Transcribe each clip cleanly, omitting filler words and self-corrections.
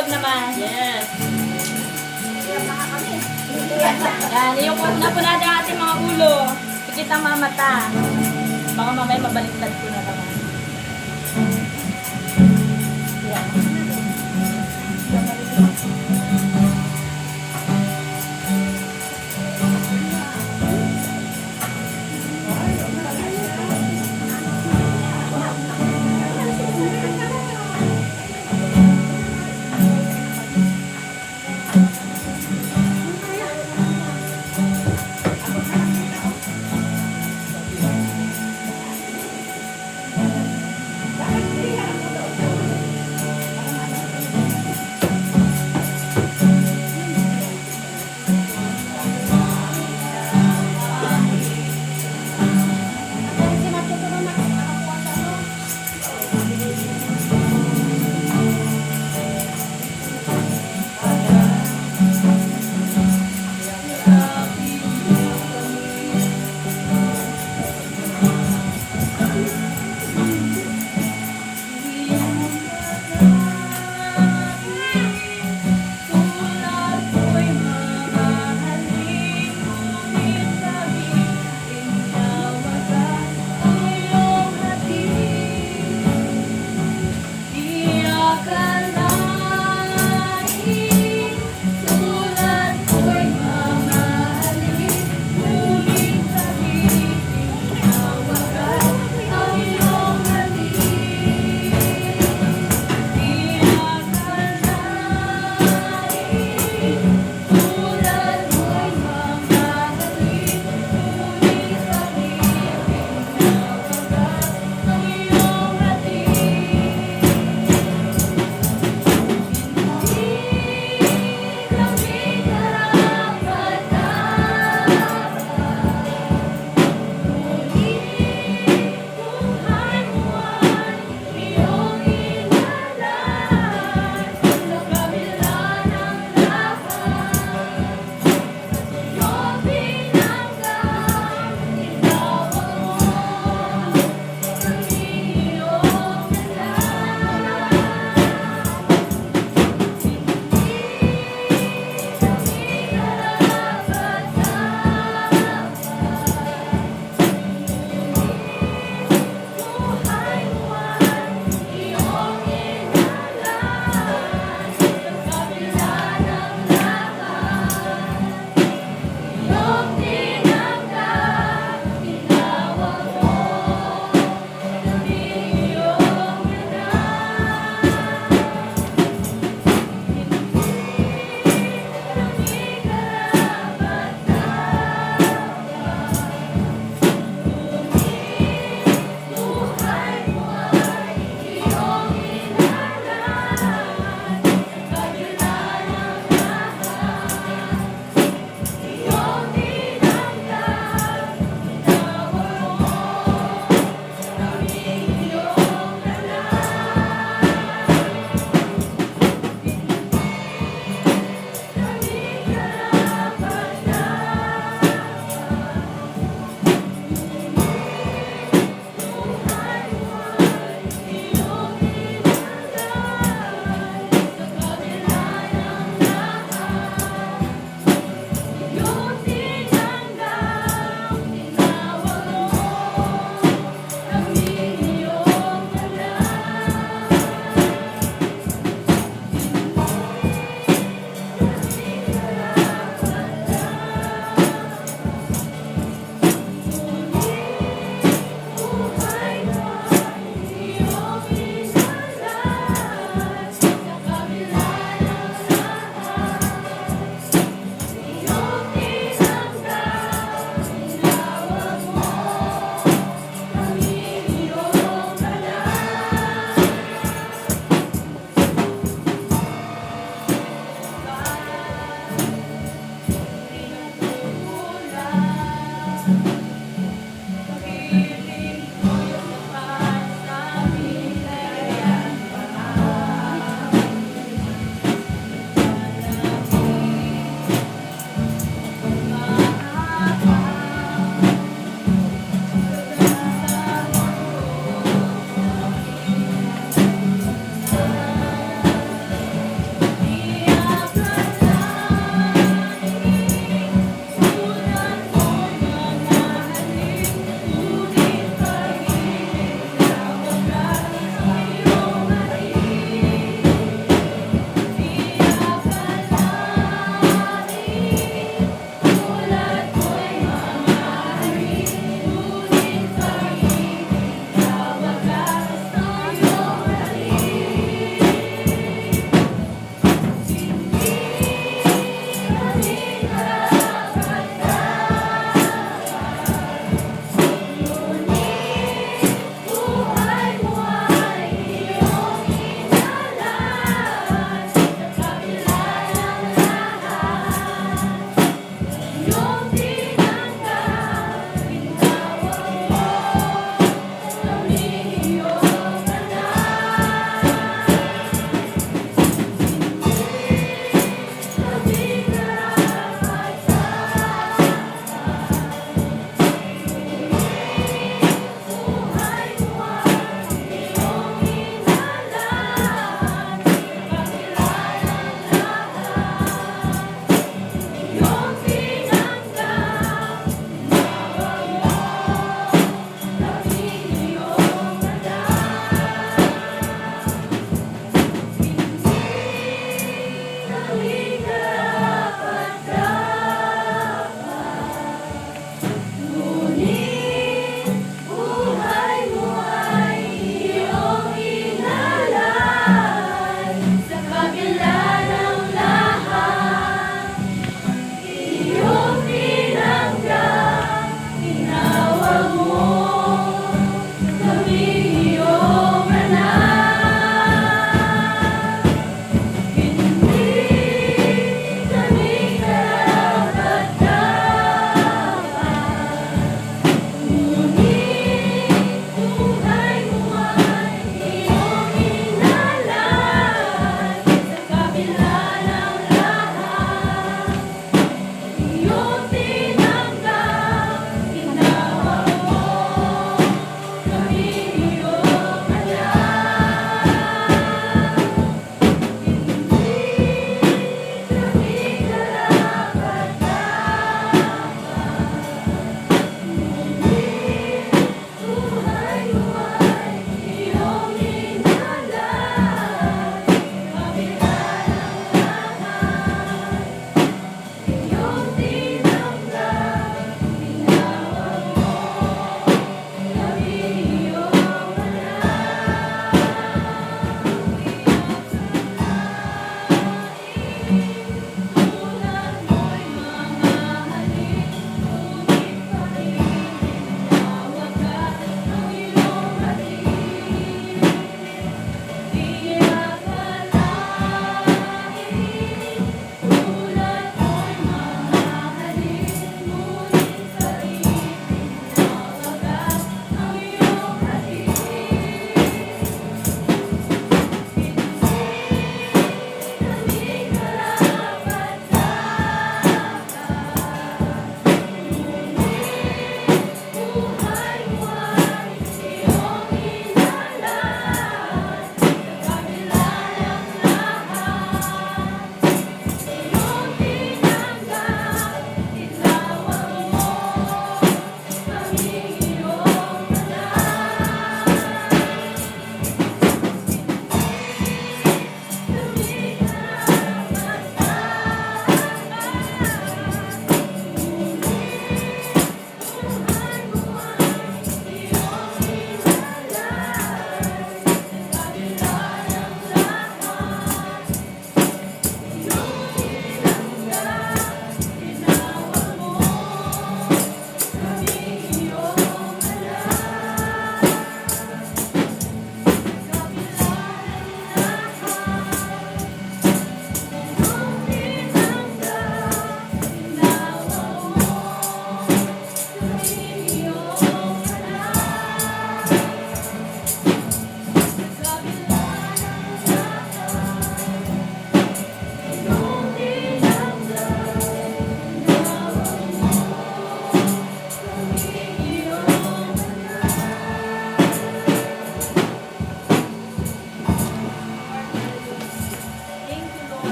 wag naman. Yes. Yan, iyukot na po natin ang ating mga ulo. Pikit ang mga mata. Baka mamaya mabaliktad ko na naman. Yan.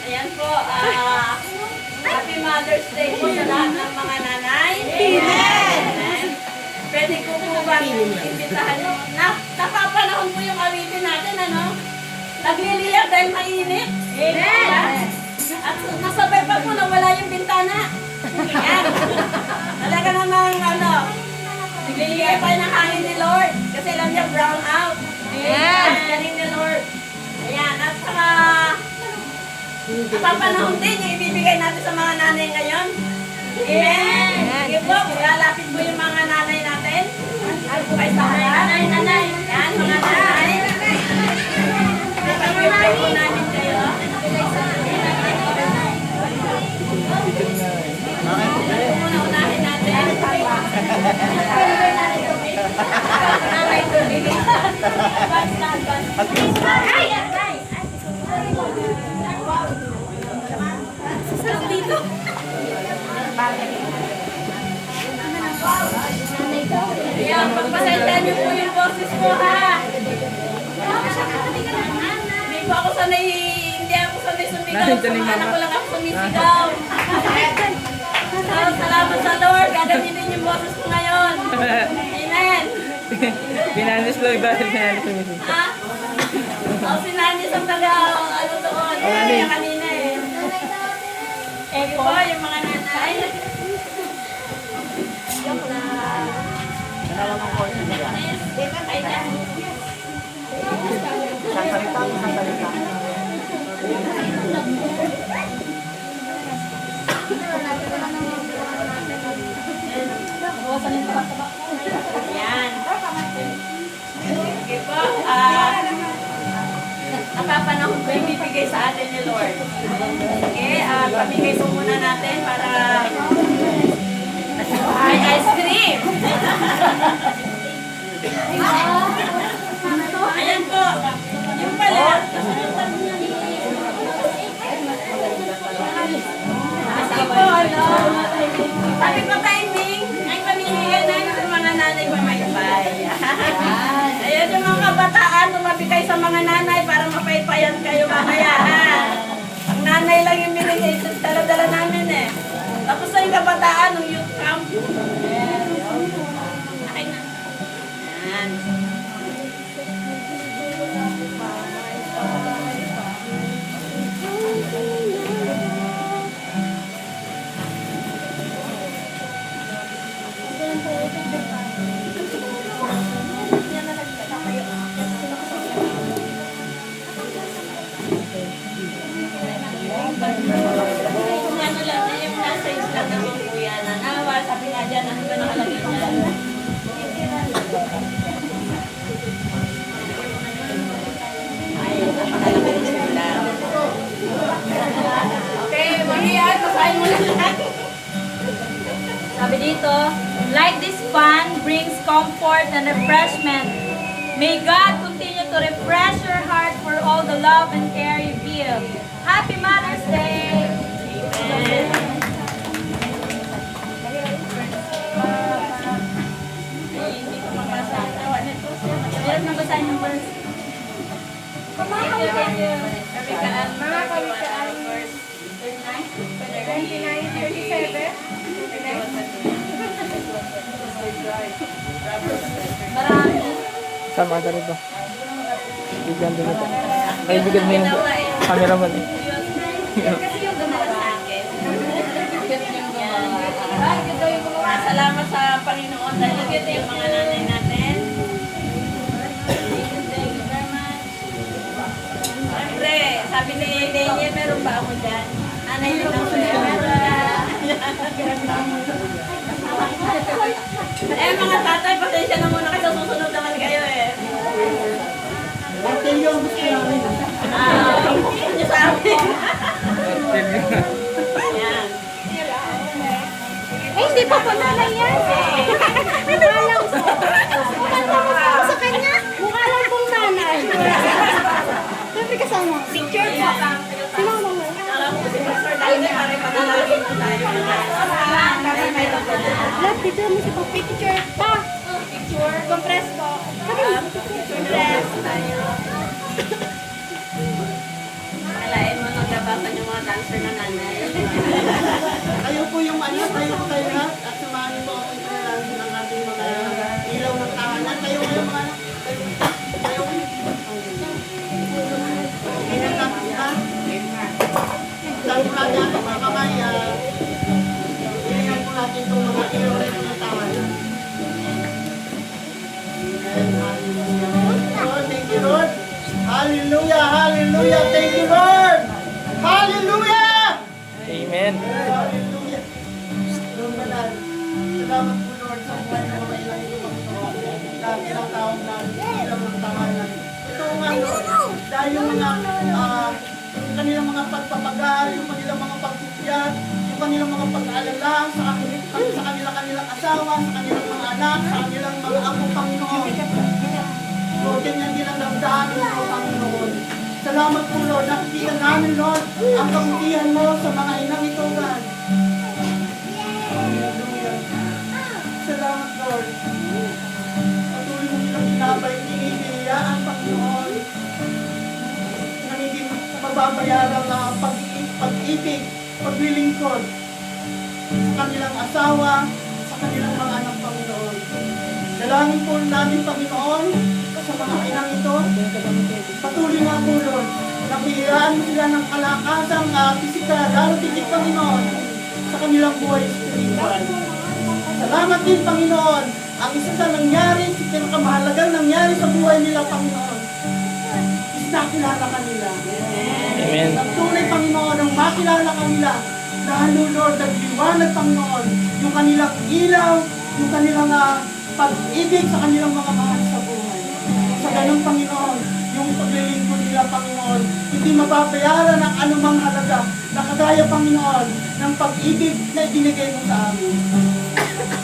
Ayan po, Happy Mother's Day po sa lahat ng mga nanay. Amen! Pwede ko po ba imbitahan? Napapanahon po yung awitin natin, ano? Nagliliyak dahil mainit. Amen! At nasabay pa po na wala yung bintana. Ayan. Talaga namang, nagliliyak pa ng hangin ni Lord. Kasi alam niya, brown out. Ayan. Galing ni Lord. Ayan. At saka, napapanahon din yung ibibigay natin sa mga nanay ngayon. Amen. Sige po, lalapit po yung mga nanay natin. Ay po kayo sa nanay. Yan, mga nanay. Pag-pray po namin kayo. Una-unahin natin. Nanay tuloy. Ay! Sarap dito. Ayan, pagpasensyahan niyo po yung boses ko, ha? Hindi ako sanay sumigaw. Sa mga anak ko lang ako sumisigaw. Salamat sa Lord. Gagamitin yung boses ko ngayon. Amen. Binanis lang dahil binanis yung message. Ha? Sinanis ang ano doon. Yung kanina eh. Eko, yung mga nanay. Yung na... Ay na. Isang salita. Ayan. Okay po. Napapanahon ko yung bibigay sa atin ni Lord. Okay, pamigay po muna natin para ay ice cream. Ayan po. Yung pala. Kasi po, sabi ko timing, ay pamimigay namin sa mga nanay pamaypay. Ayan yung mga kabataan, tumabigay sa mga nanay para mapaypayan kayo mamaya. Ang nanay lang yung binigay, dala-dala namin eh. Tapos na yung kabataan, ng youth camp. Okay na. Ayan. Ano lang, yung message lang naman kuya na nawa, sabi nga dyan, ano ba nakalagay dyan? Ay, napakalagay sila. Okay, mag-iyan, basahin mo lang. Sabi dito, like this fun brings comfort and refreshment. May God continue to refresh your heart for all the love and care you give. Happy Mother's Day! Amen. Ay, hindi ko mabasa. Meron mabasahin yung verse. Thank you. Kawikaan. Mga kawikaan. Verse 29, 37. Marami. Sama ka rito. Bigyan din ito. Ay, bigyan mo yung cameraman eh. Kasi yung gumawa sa akin. Salamat sa Panginoon dahil ito yung mga nanay natin. Thank you very much. Siyempre, sabi ni Daniel, meron ba ako dyan? Nanay din ako dyan. Eh mga tatay, pasensya na muna kasi susunod naman kayo eh. Martilyo ang gusto namin. Hindi sa amin. Ayan. Eh, hindi pa po nanay yan. Mukha lang po. Mukha sa kanya. Mukha lang pong nanay. Siyempre kasama. Picture po. Sinama mo. Alam ko si Pastor Daniel, pare panalangin po tayo. Lahat, dito mo si Papi. Picture pa. Picture. Compress po. Picture dress tayo. iwasan yung mga dancer na nanay. Kayo po yung ano, tayo po kayo lahat at samahan niyo po ako sa panalangin ng ating mga ilaw ng tahanan. Tayo kayo mga anak. Tayo kayo. Ingat natin ha. Sabi po natin ating mga kamay, ilingan po natin itong mga ilaw ng tahanan. Lord, thank you, Lord. Hallelujah, hallelujah. Thank you, Lord. Hallelujah. Amen. Hallelujah. Lord, banal. Salamat po, Lord, sa buhay ng mga ilang ito, Panginoon. Dahil ilang taong na ilang ng tahanan. Ito nga, Lord, dahil yung mga yung kanilang mga pagpapagal, yung kanilang mga pagtutiyat, yung kanilang mga pag-aalala sa kanilang asawa, sa kanilang mga anak, sa kanilang mga apo, Panginoon. Lord, ganyan din ang damdamin mo, Panginoon. Salamat po, Lord. Nakikita namin, Lord, ang kabutihan mo sa mga inang ito, God. Hallelujah. Salamat, Lord. Patuloy mo nilang inabay, pinipiliyaan, Panginoon. Nang hindi mababayaran ang pag-ibig, paglilingkod sa kanilang asawa, sa kanilang mga anak, Panginoon. Dalangin po namin, Panginoon, sa mga inang ito. Patuloy nga po, Lord, nabiyaan mo sila ng kalakasang pisikal, lalo tigit, Panginoon, sa kanilang buhay spiritual. Salamat din, Panginoon, ang isa sa nangyari, sa pinakamahalagang nangyari sa buhay nila, Panginoon, is nakilala kanila. Amen. Ang tunay, Panginoon, ang makilala kanila, lalo, Lord, nagliwanag, Panginoon, yung kanilang ilaw, yung kanilang pag-ibig sa kanilang mga mahal sa buhay. Sa ganun, Panginoon, yung paglilingkod nila, Panginoon, hindi mababayaran ng anumang halaga na kagaya, Panginoon, ng pag-ibig na ibinigay mo sa amin.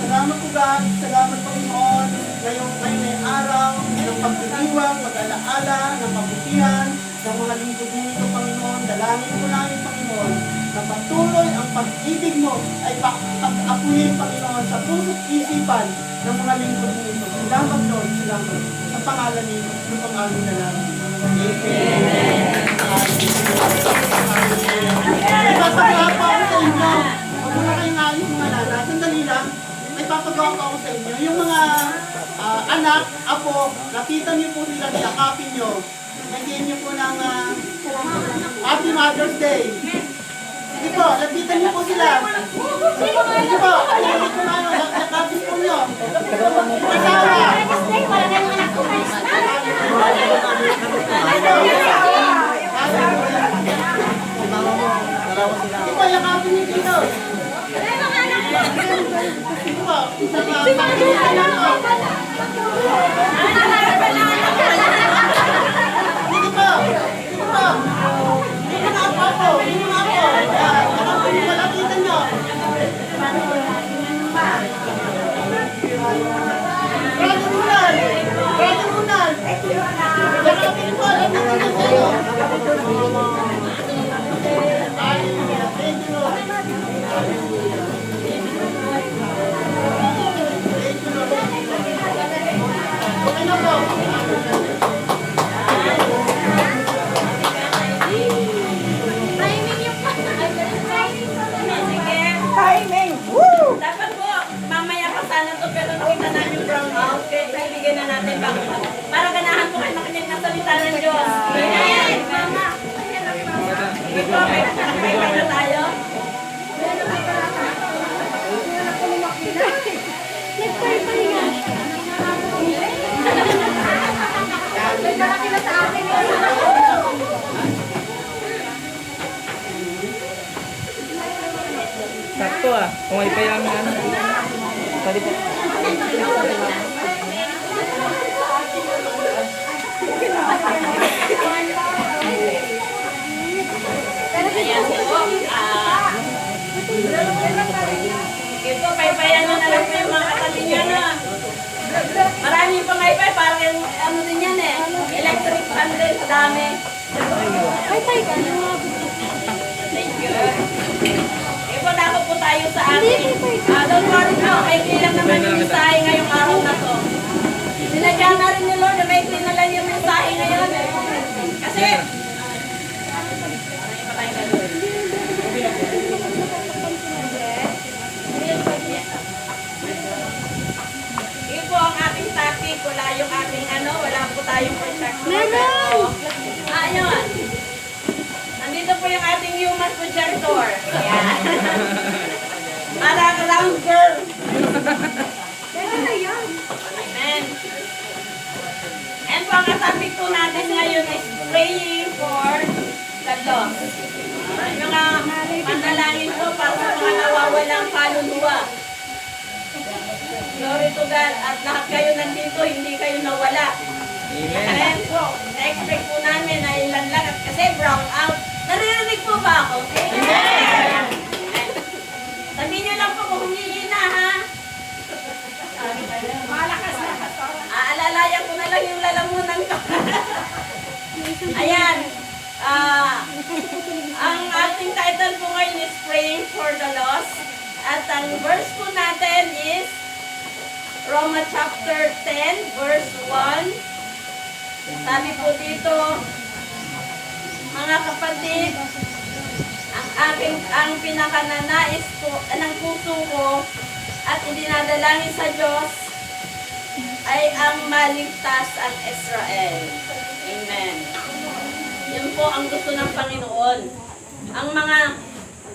Salamat po, God. Salamat, Panginoon, ngayong may araw ng pagdiriwang, pag-alaala, ng kabutihan, ng mga lingkod mo ito, Panginoon. Dalangin po namin, Panginoon, na patuloy ang pag-ibig mo ay pag-apuyin, Panginoon, sa puso't isipan ng mga lingkod mo ito. Salamat, Lord. Salamat. Sa pangalan niyo, ng pang-aming dalangin. Amen. Ipapagawa po ako sa inyo. Huwag mo na kayong ayos, mga lala. Sandali lang. May papagawa po ako sa inyo. Yung mga anak, apo, nakita niyo po sila, niyakapin niyo. Nagyan niyo po ng Happy Mother's Day. Sige po, lapitan niyo po sila. Sige po, ayun po na, nakapin po niyo. Kasama. Sige po, yakapin niyo dito. Sige po, Sige po, sige po. Yung mga apo, yung mga apo. Yakapin niyo, lapitan niyo. Brother Ronald! Brother Ronald! Yakapin po, lapitan niyo sa'yo. Hallelujah. Thank you, Lord. Thank you, Lord. Okay na po. Timing! Woo! Dapat po, mamaya pa sana to, pero nakita namin yung brown house, kaya ibigay na natin bago. Para ganahan po kayo makinig ng salita ng Diyos. Amen! Mama! Sige po, may na tayo. Sakto kung may payang ano. Pwede po. Ayan po. Sige po, paypayan na lang po yung mga katabi nyo, no? Marami pang wifi, parang ano din yan eh. Electric fan din, dami. Thank you. Eh po, dapat po tayo sa atin. Don't worry po, may lang naman yung mensahe ngayong araw na to. Sinadya na rin ni Lord, may na lang yung mensahe ngayon. Kasi, marami pa tayo Creator. Ayan. Parang round girl. Amen. And po, ang topic po natin ngayon is praying for the lost. Yung mga panalangin po para sa mga nawawalang kaluluwa. Glory to God. At lahat kayo nandito, hindi kayo nawala. Amen. Amen po. Na-expect po namin na ilan lang. Kasi brown out. Naririnig po ba ako? Amen. Sabihin niyo lang po kung humihina ha. Malakas na. Aalalayan ko na lang yung lalamunan ko. Ayan. Ang ating title po ngayon is Praying for the Lost. At ang verse po natin is Romans chapter 10 verse 1. Sabi po dito, mga kapatid, ang pinakananais ko ng puso ko at idinadalangin sa Diyos ay ang maligtas ang Israel. Amen. Yun po ang gusto ng Panginoon. Ang mga,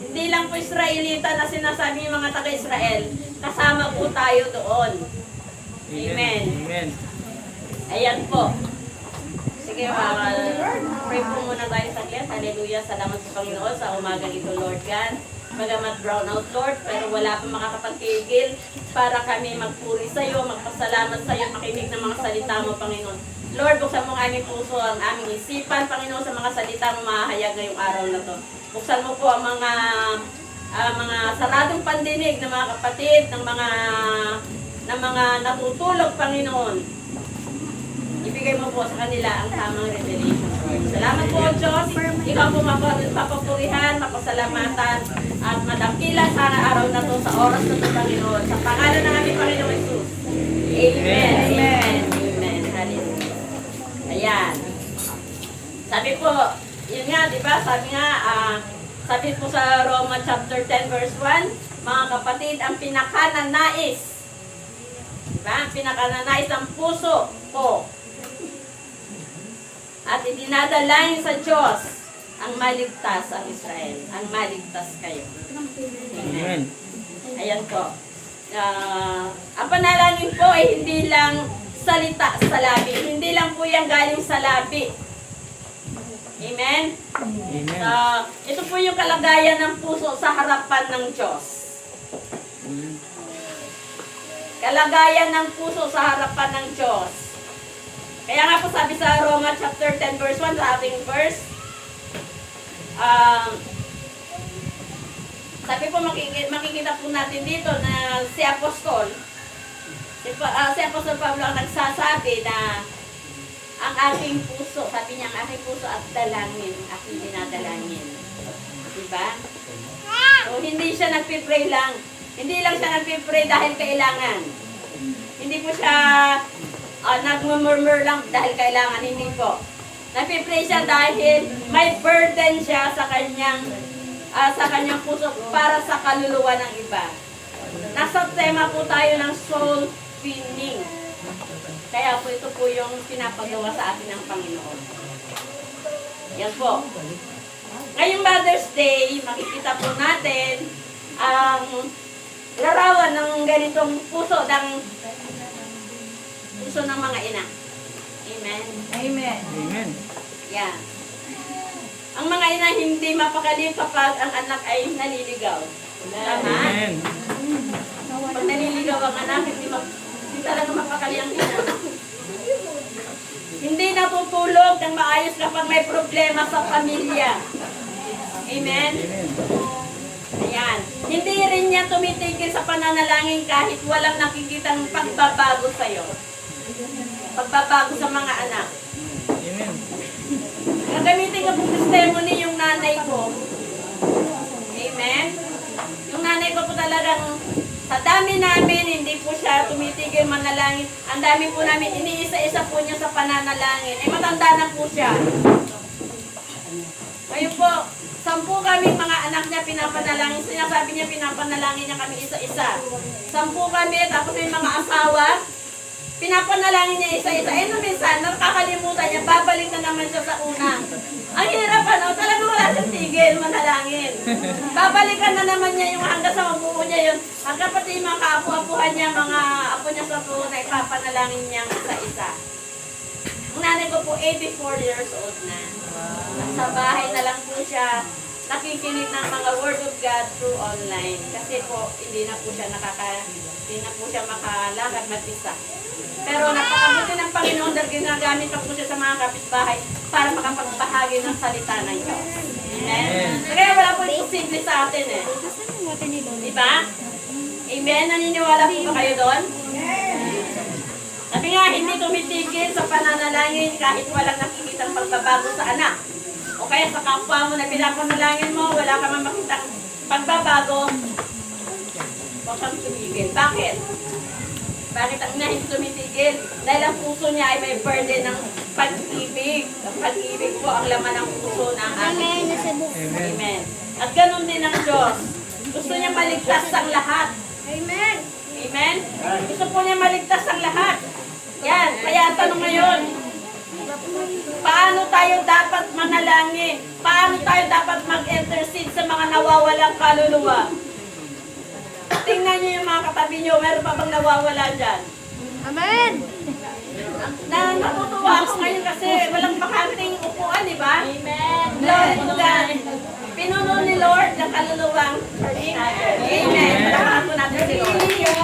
hindi lang po Israelita na sinasabi yung mga taga-Israel, kasama po tayo doon. Amen. Amen. Ayan po. Sige, pray po muna tayo sa saglit. Hallelujah. Salamat sa Panginoon sa umaga ito, Lord God. Magamat brown out, Lord, pero wala pang makakapagpigil para kami magpuri sa iyo, magpasalamat sa iyo, makinig ng mga salita mo, Panginoon. Lord, buksan mo ang aming puso, ang aming isipan, Panginoon, sa mga salita mo mahahayag ngayong araw na to. Buksan mo po ang mga saradong pandinig ng mga kapatid, ng mga natutulog, Panginoon. Ibigay mo po sa kanila ang tamang revelation. Salamat po, Diyos. Ikaw po mapapurihan, mapasalamatan, at madakila sa araw na to, sa oras na to, Panginoon. Sa pangalan ng aming Panginoon Jesus. Amen. Amen. Amen. Hallelujah. Ayan. Sabi po, yun nga, di ba? Sabi po sa Romans chapter 10 verse 1, mga kapatid, ang pinakananais, diba? Ang pinakananais ng puso ko at idinadalangin sa Diyos ang maligtas ang Israel. Ang maligtas kayo. Amen. Ayan po. Ang panalangin po ay hindi lang salita sa labi. Hindi lang po yan galing sa labi. Amen? Amen. Ito po yung kalagayan ng puso sa harapan ng Diyos. Kalagayan ng puso sa harapan ng Diyos. Kaya nga po sabi sa Romans chapter 10 verse 1, sa ating verse, sabi po makikita po natin dito na si Apostol Pablo ang nagsasabi na ang aking puso, sabi niya ang aking puso at dalangin, aking dinadalangin. Diba? So hindi siya nagpipray lang. Hindi lang siya nagpipray dahil kailangan. Hindi po siya nagmumurmur lang dahil kailangan, hindi po. Nagpipray siya dahil may burden siya sa kanyang puso para sa kaluluwa ng iba. Nasa tema po tayo ng soul winning. Kaya po ito po yung pinapagawa sa atin ng Panginoon. Yan po. Ngayong Mother's Day, makikita po natin ang larawan ng ganitong puso ng mga ina. Amen. Amen. Amen. Yan. Ang mga ina hindi mapakali kapag ang anak ay naliligaw. Tama? Amen. Pag naliligaw ang anak, hindi talaga mapakali ang ina. Hindi natutulog ng maayos kapag may problema sa pamilya. Amen? Amen. Ayan. Hindi rin niya tumitigil sa pananalangin kahit walang nakikitang pagbabago sa'yo. Pagbabago sa mga anak. Amen. Gagamitin ko pong testimony yung nanay ko. Amen? Yung nanay ko po talagang sa dami namin, hindi po siya tumitigil manalangin. Ang dami po namin, iniisa-isa po niya sa pananalangin. Matanda na po siya. Ngayon po, 10 kaming mga anak niya pinapanalangin. Sinasabi niya pinapanalangin niya kami isa-isa. 10 kami, tapos may mga asawa. pinapanalangin niya isa-isa. Eh, no, minsan, nakakalimutan niya, babalik na naman siya sa una. Ang hirap, ano, talaga wala siyang tigil, manalangin. Babalikan na naman niya yung hanggang sa mabuo niya yun. Hanggang pati yung mga kaapu-apuhan niya, mga apo niya sa puno, ipapanalangin niya isa-isa. Ang nanay ko po, 84 years old na. Nasa bahay na lang po siya nakikinig ng mga Word of God through online. Kasi po, hindi na po siya makalakad mag-isa. Pero napakabuti ng Panginoon dahil ginagamit pa po siya sa mga kapitbahay para makapagbahagi ng salita ng Diyos. Amen? Kaya wala po imposible sa atin eh. Diba? Amen? Naniniwala po ba kayo doon? Sabi nga, hindi tumitigil sa pananalangin kahit walang nakikitang pagbabago sa anak. O kaya sa kapwa mo na pinapanalangin mo, wala ka man makitang pagbabago, huwag kang tumigil. Bakit? Bakit ang ina hindi tumitigil? Dahil ang puso niya ay may burden ng pag-ibig. Ang pag-ibig po ang laman ng puso ng ating. Amen. At ganun din ang Diyos. Gusto niya maligtas ang lahat. Amen. Amen? Gusto po niya maligtas ang lahat. Yan. Kaya ang tanong ngayon, paano tayo dapat manalangin? Paano tayo dapat mag-intercede sa mga nawawalang kaluluwa? Tingnan niyo yung mga katabi niyo, meron pa bang nawawala dyan? Amen. Natutuwa ako ngayon kasi walang bakanting upuan, di ba? Amen. Glory to God. Pinuno ni Lord ng kaluluwang church natin. Amen. Palakpakan po natin si Lord. Amen.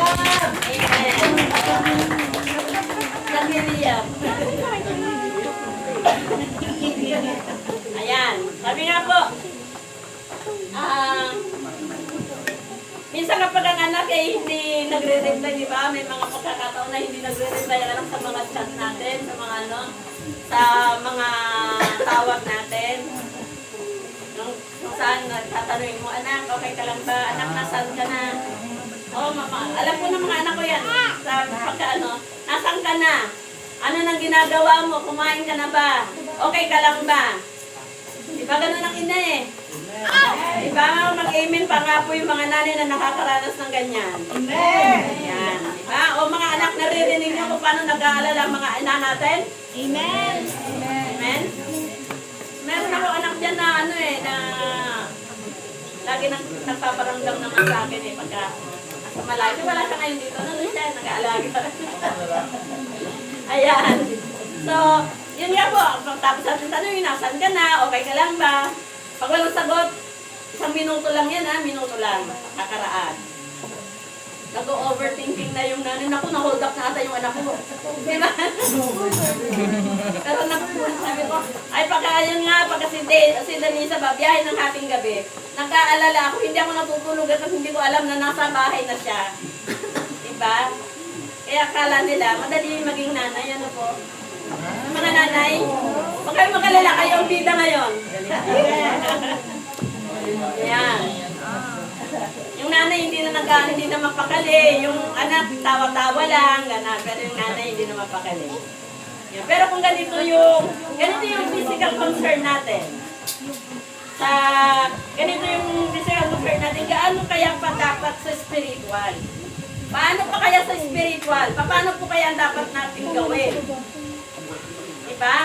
Nag-William. Ayan. Sabi nga po, minsan kapag ang anak ay hindi nagre-reply, di ba? May mga pagkakataon na hindi nagre-reply ang anak sa mga chat natin, sa mga ano, sa mga tawag natin. Kung saan tatanungin mo, anak, okay ka lang ba? Anak, nasaan ka na? Oh, mama, alam ko ng mga anak ko yan. Sa pagka ano, nasaan ka na? Ano nang ginagawa mo? Kumain ka na ba? Okay ka lang ba? Diba ganun ang ina eh? Diba mag-amen pa nga po yung mga nanay na nakakaranas ng ganyan? Amen! Ayan. Diba? O mga anak, naririnig niyo kung paano nag-aalala ang mga ina natin? Amen. Amen? Meron ako anak dyan na ano eh, na lagi nagpaparamdam naman sa akin eh, pagka nasa malayo. Wala siya ngayon dito, nandun siya, nag-aalaga. Ayan. So, yun nga po, tapos natin tanongin, nasan ka na, okay ka lang ba? Pag walang sagot, 1 minuto lang yan ha, minuto lang, kakaraan. Nag-overthinking na yung nanay, naku, na-hold up na ata yung anak ko. Diba? Pero sabi ko, ay pagka yun nga, pagka si Danisa ba, biyahe ng hating gabi, nagkaalala ako, hindi ako natutulog at hindi ko alam na nasa bahay na siya. Diba? Kaya akala nila, madali maging nanay, ano po? Mga nanay, huwag kayo magalala, kayo ang bida ngayon. Yan. Yung nanay hindi na mapakali, yung anak tawa-tawa lang, gana, pero yung nanay hindi na mapakali. Yan. Pero kung ganito yung physical concern natin, ganito yung physical concern natin, gaano kaya pa dapat sa spiritual? Paano pa kaya sa spiritual? Paano po kaya ang dapat natin gawin? Diba?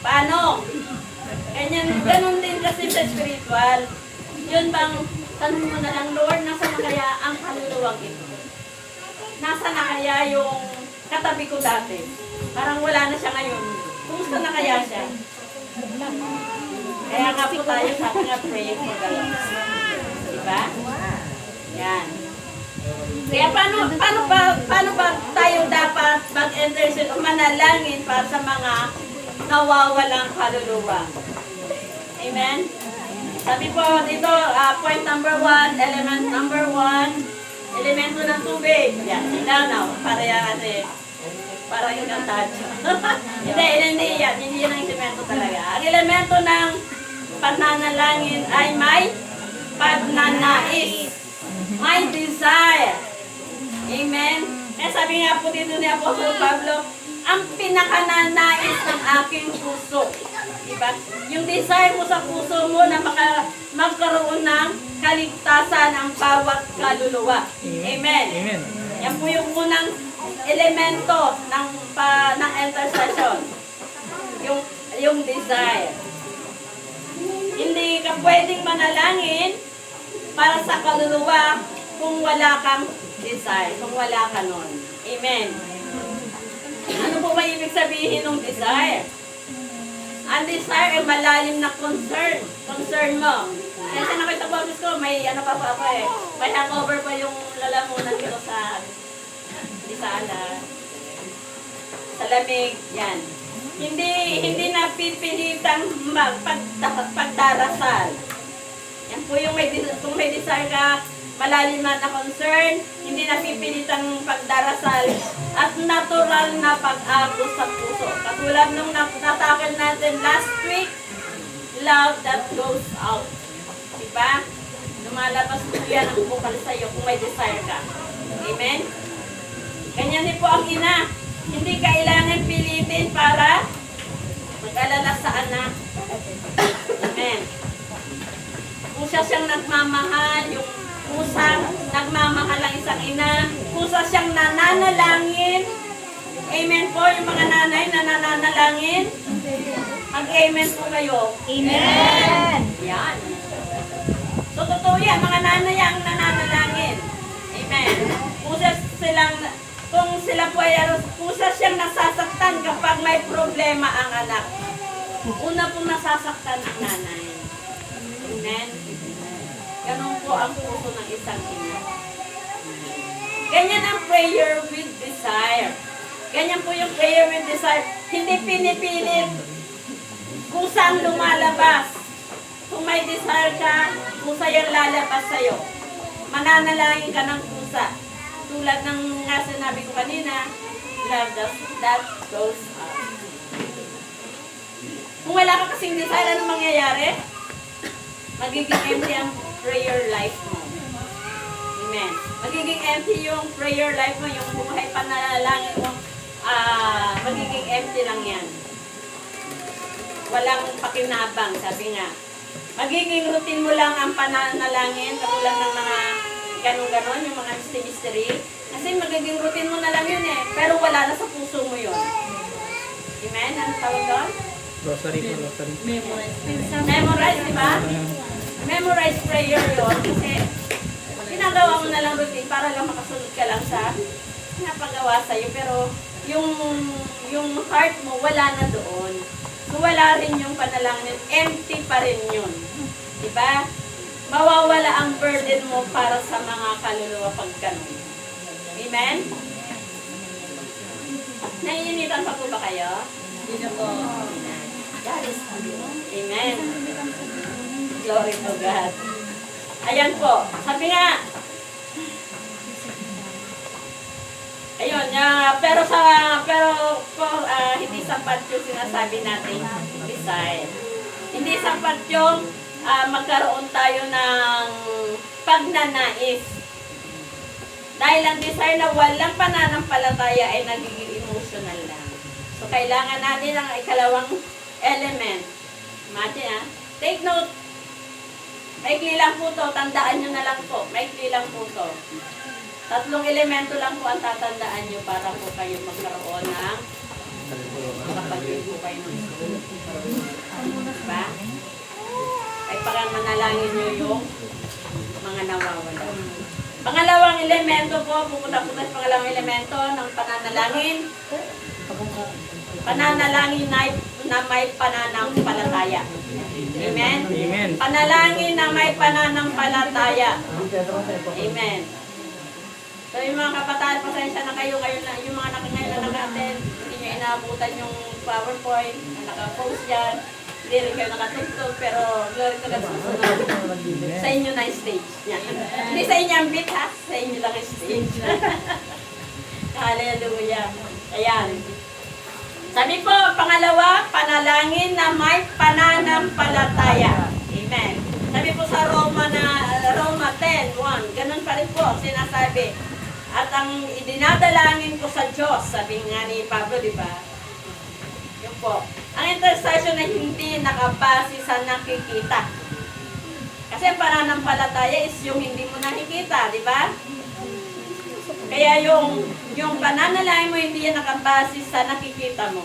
Paano? Ganun din kasi sa spiritual. Yun bang, tanong mo na lang, Lord, nasa na kaya ang kaluluwang ito? Nasa na kaya yung katabi ko dati? Parang wala na siya ngayon. Kumusta na kaya siya? Kaya nga po tayo sa nga pray for the Lord. Diba? Yan. Kaya paano ba tayo dapat mag-intercede o manalangin para sa mga nawawalang kaluluwa? Amen? Sabi po dito, point number 1, element number 1, elemento ng tubig. Yan, ilaw, para yan natin. Para yung kantahan. Hindi yan ang elemento talaga. Ang elemento ng pananalangin ay may pagnanais. My desire. Amen? Kaya sabi nga po dito ni Apostol Pablo, ang pinakananais ng aking puso. Diba? Yung desire mo sa puso mo na magkaroon ng kaligtasan ang bawat kaluluwa. Amen? Amen. Yan po yung unang elemento ng intercession. Yung desire. Hindi ka pwedeng manalangin para sa kaluluwa kung wala kang desire, kung wala ka nun. Amen. Ano po ba ibig sabihin ng desire? Ang desire ay malalim na concern. Concern mo. Kasi nakita ko ko, may ano pa ako eh. May hangover pa yung lalamunan ko sa disala. Sa lamig. Yan. Hindi napipilitang pagdarasal. Yan po yung kung may desire ka, malalim na concern, hindi napipilitang pagdarasal, at natural na pag-agos sa puso. Katulad nung natakal natin last week, love that goes out. Diba? Lumalabas po yan ang bukal sa'yo kung may desire ka. Amen? Ganyan din po ang ina. Hindi kailangan pilitin para mag-alala sa anak. Amen. Kusa siyang nagmamahal, yung kusang nagmamahal ang isang ina, kusa siyang nananalangin. Amen po, yung mga nanay na nananalangin. Mag-amen po kayo. Amen. Yan. So, totoo yan, mga nanay ang nananalangin. Amen. Kung sila po ay kusa siyang nasasaktan kapag may problema ang anak. Una pong nasasaktan ang nanay. Amen. Ganun po ang puso ng isang ina. Ganyan ang prayer with desire. Ganyan po yung prayer with desire. Hindi pinipilit kung saan lumalabas. Kung may desire ka, kusa yung lalabas sa'yo. Mananalangin ka ng kusa. Tulad ng nga sinabi ko kanina, love that goes out. Kung wala ka kasing desire, anong mangyayari? Magiging empty ang prayer life mo. Amen. Magiging empty yung prayer life mo, yung buhay panalangin mo, magiging empty lang yan. Walang pakinabang, sabi nga. Magiging routine mo lang ang pananalangin, katulad ng mga ganon-ganon, yung mga mystery. Kasi magiging routine mo na lang yun eh, pero wala na sa puso mo yun. Amen? Ano tawag doon? Rosary po, rosary. Memorize, di ba? Memorize prayer yun. Kasi ginagawa mo na lang routine para lang makasunod ka lang sa pinapagawa sa'yo. Pero yung heart mo, wala na doon. So wala rin yung panalangin. Empty pa rin yun. Di ba? Mawawala ang burden mo para sa mga kaluluwa pag ganun. Amen? Naiinitan pa po ba kayo? Hindi na po. Amen. Glory to God. Ayan po. Sabi nga, ayun, pero hindi sapat yung sinasabi natin desire. Hindi sapat yung magkaroon tayo ng pagnanais. Dahil ang desire na walang pananampalataya ay nagiging emotional lang. So, kailangan natin ang ikalawang element. Imagine, take note. Maikli lang po to. Tandaan nyo na lang po. Maikli lang po to. 3 elemento lang po ang tatandaan nyo para po kayo magkaroon ng makapag-ibig po kayo ng diba? Ay parang manalangin nyo yung mga nawawala. Pangalawang elemento po, pupunta po sa pangalawang elemento ng pananalangin. Pananalangin na may pananampalataya. Amen? Amen. Panalangin na may pananampalataya. Amen. So yung mga kabataan, pasensya na kayo ngayon na, yung mga ngayon na nag-attend, hindi nyo inaabutan yung PowerPoint, na naka-post yan, hindi rin kayo naka-TikTok, pero glory to God susunod. Sa inyo na yung stage. Yan. Hindi sa inyo ang beat ha, sa inyo lang yung stage. Hallelujah. Ayan. Sabi po, pangalawa, panalangin na may pananampalataya. Amen. Sabi po sa Roma 10:1, ganun pa rin po sinasabi. At ang idinadalangin ko sa Diyos, sabi nga ni Pablo, di ba? Yun po. Ang intercession ay hindi nakabase sa nakikita. Kasi ang pananampalataya is yung hindi mo nakikita, di ba? Kaya Kaya yung pananalangin mo, hindi yan nakabase sa nakikita mo,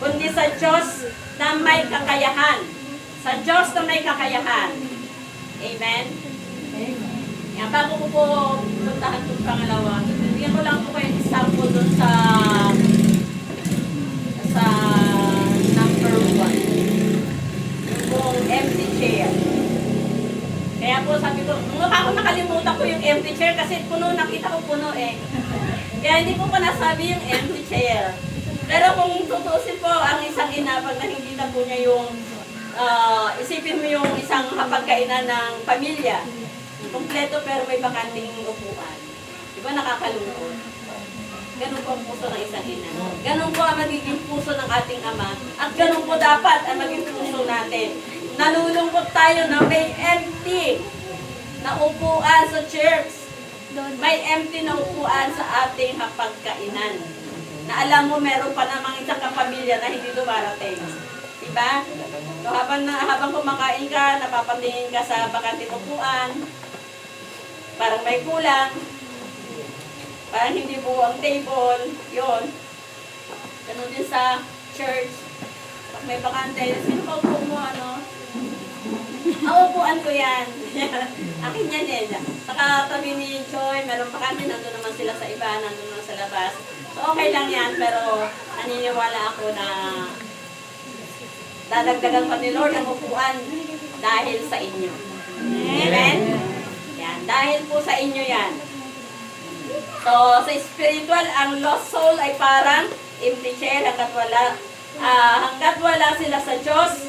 kundi sa Diyos na may kakayahan. Sa Diyos na may kakayahan. Amen? Yan, bago ko po puntahan itong pangalawa, bigyan ko lang po kayo example dun sa number 1. Yung empty chair. Kaya po sabi ko, mukha ko nakalimutan ko yung empty chair kasi puno, nakita ko puno eh. Kaya hindi ko pa nasabi yung empty chair. Pero kung tutusin po ang isang ina, pag nakikita po niya yung, isipin mo yung isang hapagkainan ng pamilya. Kompleto pero may bakanting upuan. Di ba nakakalungkot? Ganun po ang puso ng isang ina. Ganun po ang magiging puso ng ating ama. At ganun po dapat ang maging puso natin. Nalulungkot tayo na may empty na upuan sa church. May empty na upuan sa ating hapagkainan. Na alam mo meron pa namang isang kapamilya na hindi dumarating. Diba? So habang kumakain ka, napapatingin ka sa bakanting upuan, parang may kulang, parang hindi buo ang table, yun. Ganun din sa church. Pag may bakante, sino pa upo mo, ano? Ang upuan ko yan. Akin yan eh. Saka tabi ni Joy, meron bakante, nandun naman sila sa iba, nandun naman sa labas. So okay lang yan, pero naniniwala ako na dadagdagan pa ni Lord ang upuan dahil sa inyo. Amen? Yan, dahil po sa inyo yan. So, sa spiritual, ang lost soul ay parang empty chair hanggat wala sila sa Diyos,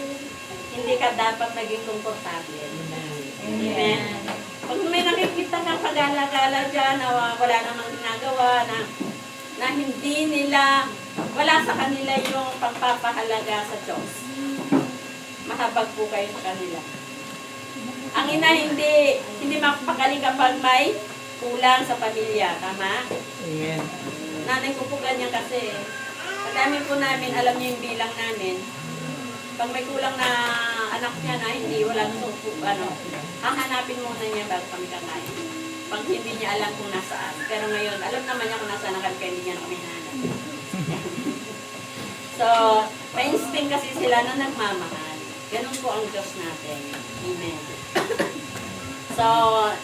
hindi ka dapat maging komportable. Amen? Pag may nakikita kang pagala-gala dyan, na wala namang ginagawa, na hindi nila, wala sa kanila yung pagpapahalaga sa Diyos. Mahabag po kayo sa kanila. Ang ina hindi mapagaling kapag may kulang sa pamilya. Tama? Amen. Nanay ko po ganyan kasi. Madami po namin, alam niyo yung bilang namin. Pag may kulang na anak niya na hindi, wala nung hahanapin muna niya bago kami kakain. Pag hindi niya alam kung nasaan. Pero ngayon, alam naman niya kung nasaan kaya hindi niya na kami nahanap. So, may instinct kasi sila na nagmamahal. Ganun po ang Diyos natin. Amen. So,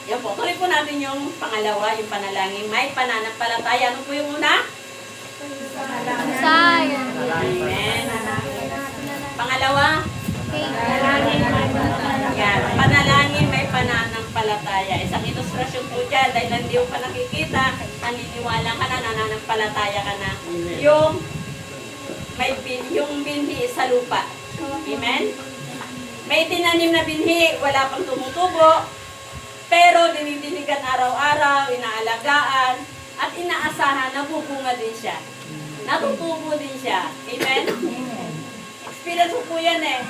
yun po. Tuloy po natin yung pangalawa, yung panalangin. May pananampalataya. Ano po yung una? Sayang. Amen. Pangalawa? Yan. Panalangin, may pananampalataya. Isang ilustrasyon po dyan. Dahil hindi mo pa nakikita, naniniwala ka na, nananampalataya ka na. Yung binhi sa lupa. Amen? May tinanim na binhi, wala pang tumutubo, pero dinidiligan araw-araw, inaalagaan, at inaasahan na bubunga din siya. Natutubo din siya. Amen? Experience ko po yan eh.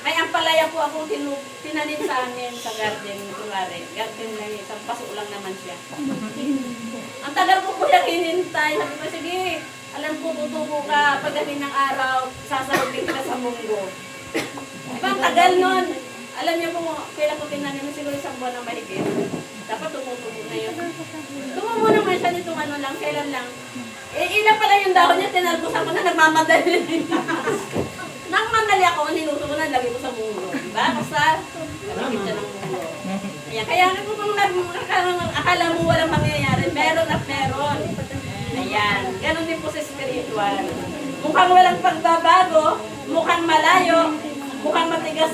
May ampalaya po akong tinanim sa amin sa garden. Kunwari, garden lang, isang paso lang naman siya. Ang tagal ko po yung hinintay. Sabi ko, sige, alam ko tutubo ka, pagdating ng araw, sasarugin ka sa munggo. Diba, ang tagal nun. Alam niyo po, kailan ko tinanim, siguro isang buwan na mahigit. Dapat tumutubo na yun. Tumubo naman siya nitong ano lang, kailan lang. Ilan pala yung dahon niya, tinalbusan ko na nagmamadali. Nagmamadali ako, niluto ko na, lagay ko sa munggo. Diba? Basta, lalagyan siya ng munggo. Ayan, kaya kung akala mo walang mangyayari, meron at meron. Ayan, ganun din po sa spiritual. Mukhang walang pagbabago, mukhang malayo, mukhang matigas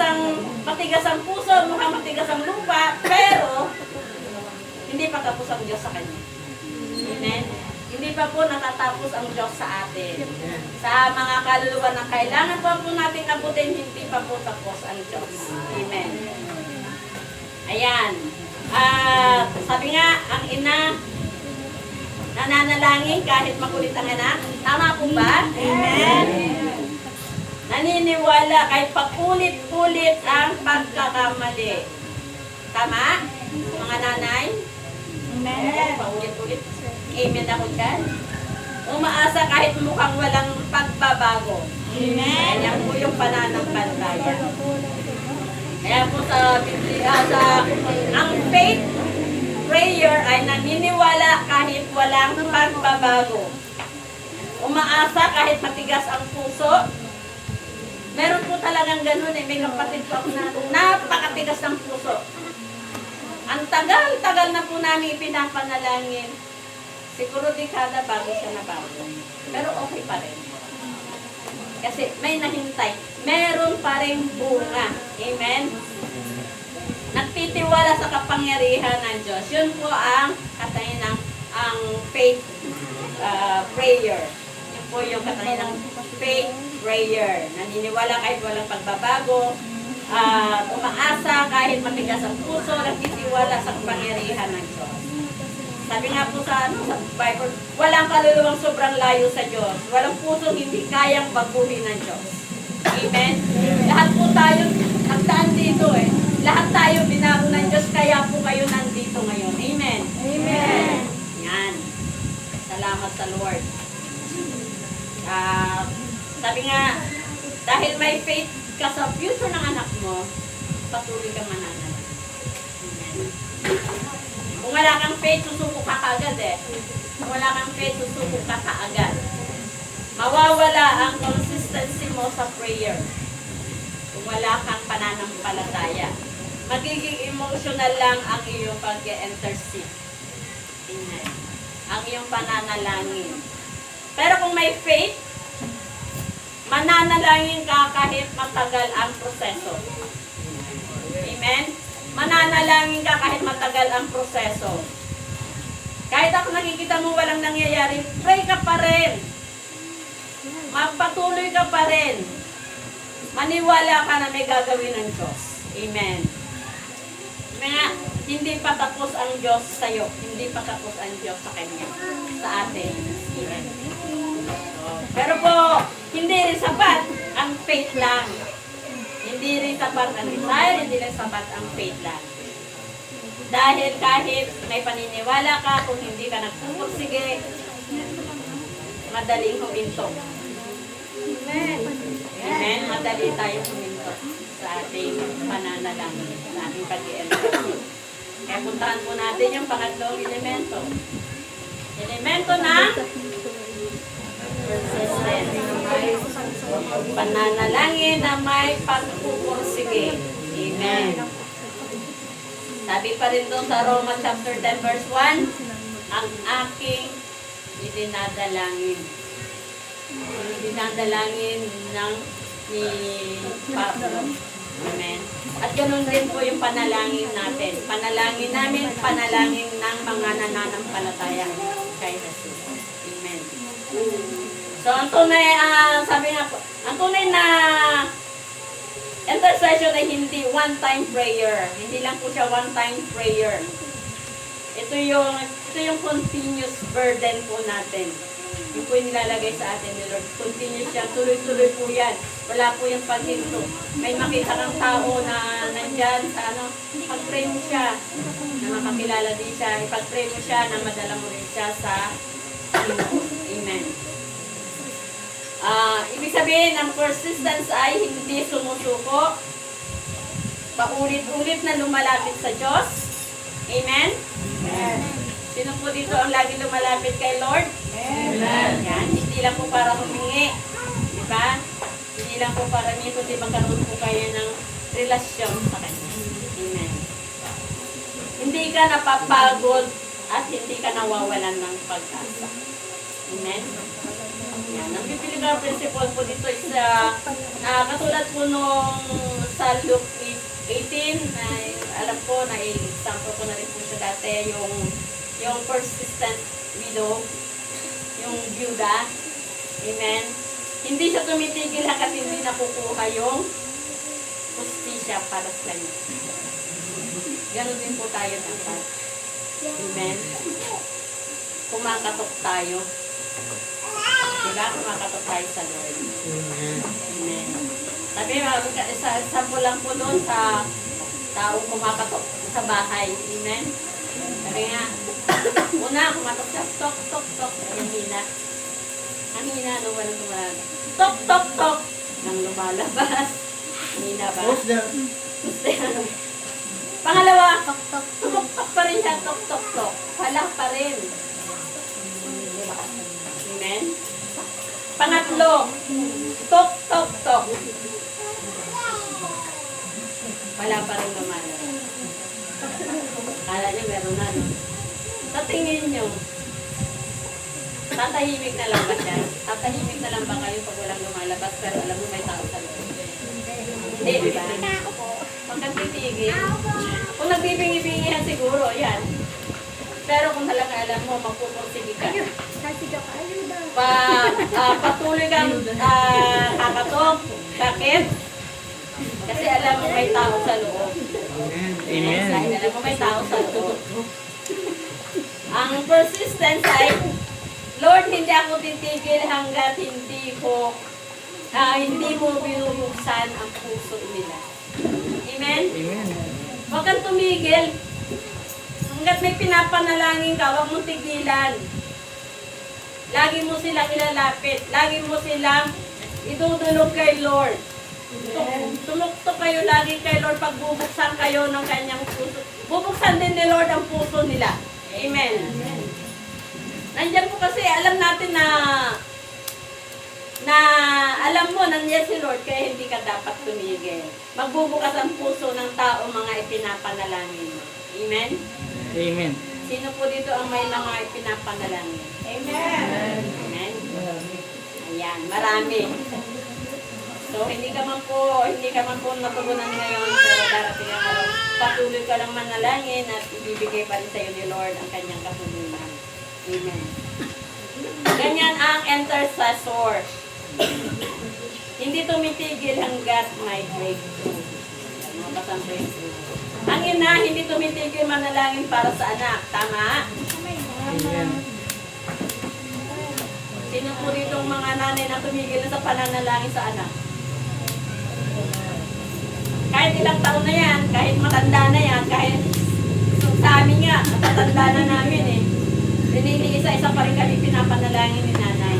ang puso, mukhang matigas ang lupa, pero hindi pa tapos ang Diyos sa kanya. Amen? Hindi pa po natatapos ang Diyos sa atin. Sa mga kaluluwa na kailangan po nating abutin, hindi pa po tapos ang Diyos. Amen. Ayan. Sabi nga, ang ina, nananalangin kahit makulit ang anak. Tama po ba? Amen. Naniniwala kahit paulit-ulit ang pagkakamali. Tama? Mga nanay? Amen. Paulit-ulit. Amen ako dyan. Umaasa kahit mukhang walang pagbabago. Amen. Yan po yung pananampalataya. Kaya po sa Biblia, ang faith prayer ay naniniwala kahit pagbabago. Umaasa kahit matigas ang puso. Meron po talagang ganun eh. May kapatid po ako na napakatigas ng puso. Ang tagal-tagal na po namin ipinapanalangin. Siguro dekada bago siya nabago. Pero okay pa rin. Kasi may nahintay. Meron pa rin bunga. Amen? Nagtitiwala sa kapangyarihan ng Diyos. Yun po ang katayin ng ang faith prayer. Yun po yung katayin ng faith prayer. Naniniwala kahit walang pagbabago. Umaasa kahit matigas ang puso. Nagtitiwala sa kapangyarihan ng Diyos. Sabi nga po sa Bible, walang kaluluwang sobrang layo sa Diyos. Walang pusong hindi kayang baguhin ng Diyos. Amen? Lahat po tayo nagdaan dito eh. Lahat tayo binago ng Diyos, kaya po kayo nandito ngayon. Amen? Amen. Yan. Salamat sa Lord. Sabi nga, dahil may faith ka sa future ng anak mo, patuloy kang mananalo. Amen. Kung wala kang faith, susuko ka kaagad eh. Kung wala kang faith, susuko ka kaagad. Mawawala ang consistency mo sa prayer. Kung wala kang pananampalataya. Magiging emotional lang ang iyong pag-intercede. Amen. Ang iyong pananalangin. Pero kung may faith, mananalangin ka kahit matagal ang proseso. Amen? Mananalangin ka kahit matagal ang proseso. Kahit ako nakikita mo walang nangyayari, pray ka pa rin. Magpatuloy ka pa rin. Maniwala ka na may gagawin ng Diyos. Amen. Mga, hindi pa tapos ang Diyos sa'yo. Hindi pa tapos ang Diyos sa Kanya. Sa atin. Amen. Pero po, hindi rin sapat ang faith lang. Hindi rin sapat ang desire, hindi rin sapat ang faith lang. Dahil kahit may paniniwala ka, kung hindi ka nagpupursige, madaling huminto. Amen. Amen. Madali tayo huminto sa ating pananalangin, sa ating pag-i-intercede. Kaya puntahan po natin yung pangatlong elemento. Elemento na persistence. Pananalangin na may pagpupursige. Amen. Sabi pa rin doon sa Roma chapter 10 verse 1, ang aking idinadalangin. Dinadalangin ng ni Pablo. Amen. At ganoon din po yung panalangin natin. Panalangin namin, panalangin ng mga nananampalataya kay Jesus. Amen. So, ang tunay, sabi nga po, ang tunay na intercession ay hindi one-time prayer. Hindi lang po siya one-time prayer. Ito yung continuous burden po natin. Yung po yung nilalagay sa atin ni Lord. Continuous siya, tuloy-tuloy po yan. Wala po yung paghinto. May makita kang tao na nandyan sa pag-pray mo siya, na makakilala din siya. Ipag-pray mo siya, na madala mo rin siya sa Panginoon. Amen. Ibig sabihin, ang persistence ay hindi sumusuko. Paulit-ulit na lumalapit sa Diyos. Amen? Amen. Sino po dito ang lagi lumalapit kay Lord? Amen. Yan. Hindi lang po para humingi. Diba? Hindi lang po para humingi, kundi magkaroon po kayo ng relasyon sa Kanya. Amen. Hindi ka napapagod at hindi ka nawawalan ng pag-asa. Amen? Yan. Ang biblical principle po dito is katulad po nung sa Luke 18, na alam ko, na-example ko na rin po siya dati, yung persistent widow, yung byuda. Amen? Hindi siya tumitigil hanggat hindi nakukuha yung justisya para sa kanya. Ganon din po tayo dapat. Amen? Kumakatok tayo. Diba? Kumakatok tayo sa Lord. Amen. Sabi, example lang po doon sa taong kumakatok sa bahay. Amen? Sabi nga, una, kumatok siya, tok, tok, tok. Ang hina. Ang hina, no, walang tumalala. Tok, tok, tok. Nang lumalabas. Hina ba? Who's there? Pangalawa, tok, tok. Tumuktok pa rin siya, tok, tok, tok. Wala pa rin. Diba? Pangatlo, tok, tok, tok. Wala pa rin lumalabas. Kala niyo meron na, no? Sa tingin niyo, tatahimik na lang ba siya? Tatahimik na lang ba kayo pag walang lumalabas pero alam mo may tao sa loob? Hindi, di ba? Pag nagtitigil, kung nagbibingi-bingihan siguro, yan. Pero kung talaga alam mo, magpupursige ka. Patuloy kang kakatok, kakit. Kasi alam mo may tao sa loob. Amen. Dahil alam mo may tao sa loob. Ang persistence ay, Lord, hindi ako titigil hanggat hindi mo binubuksan ang puso nila. Amen? Amen. Huwag kang tumigil. Hanggat may pinapanalangin ka, huwag mong tigilan. Lagi mo silang ilalapit. Lagi mo silang idudulog kay Lord. Tumuktok kayo lagi kay Lord pag bubuksan kayo ng kanyang puso. Bubuksan din ni Lord ang puso nila. Amen. Nandiyan po kasi alam natin na alam mo nandiyan si Lord kaya hindi ka dapat tumigil. Magbubukas ang puso ng tao mga ipinapanalangin mo. Amen? Amen. Sino po dito ang may mga ipinapanalangin? Amen. Amen. Ayan, marami. So, hindi ka man po natugunan ngayon, pero darating ang araw, patuloy ka lang manalangin at ibibigay pa rin sa iyo ni Lord ang kanyang katulungan. Amen. Ganyan ang intercessor. Hindi tumitigil hanggat may breakthrough. Mabas ang breakthrough. Ang ina, hindi tumitigil manalangin para sa anak. Tama? Amen. Sino po dito ang mga nanay na tumigil na sa pananalangin sa anak? Kahit ilang taon na yan, kahit matanda na yan, kahit sa amin nga, matatanda na namin eh. Iniisa-isa pa rin kami pinapanalangin ni nanay.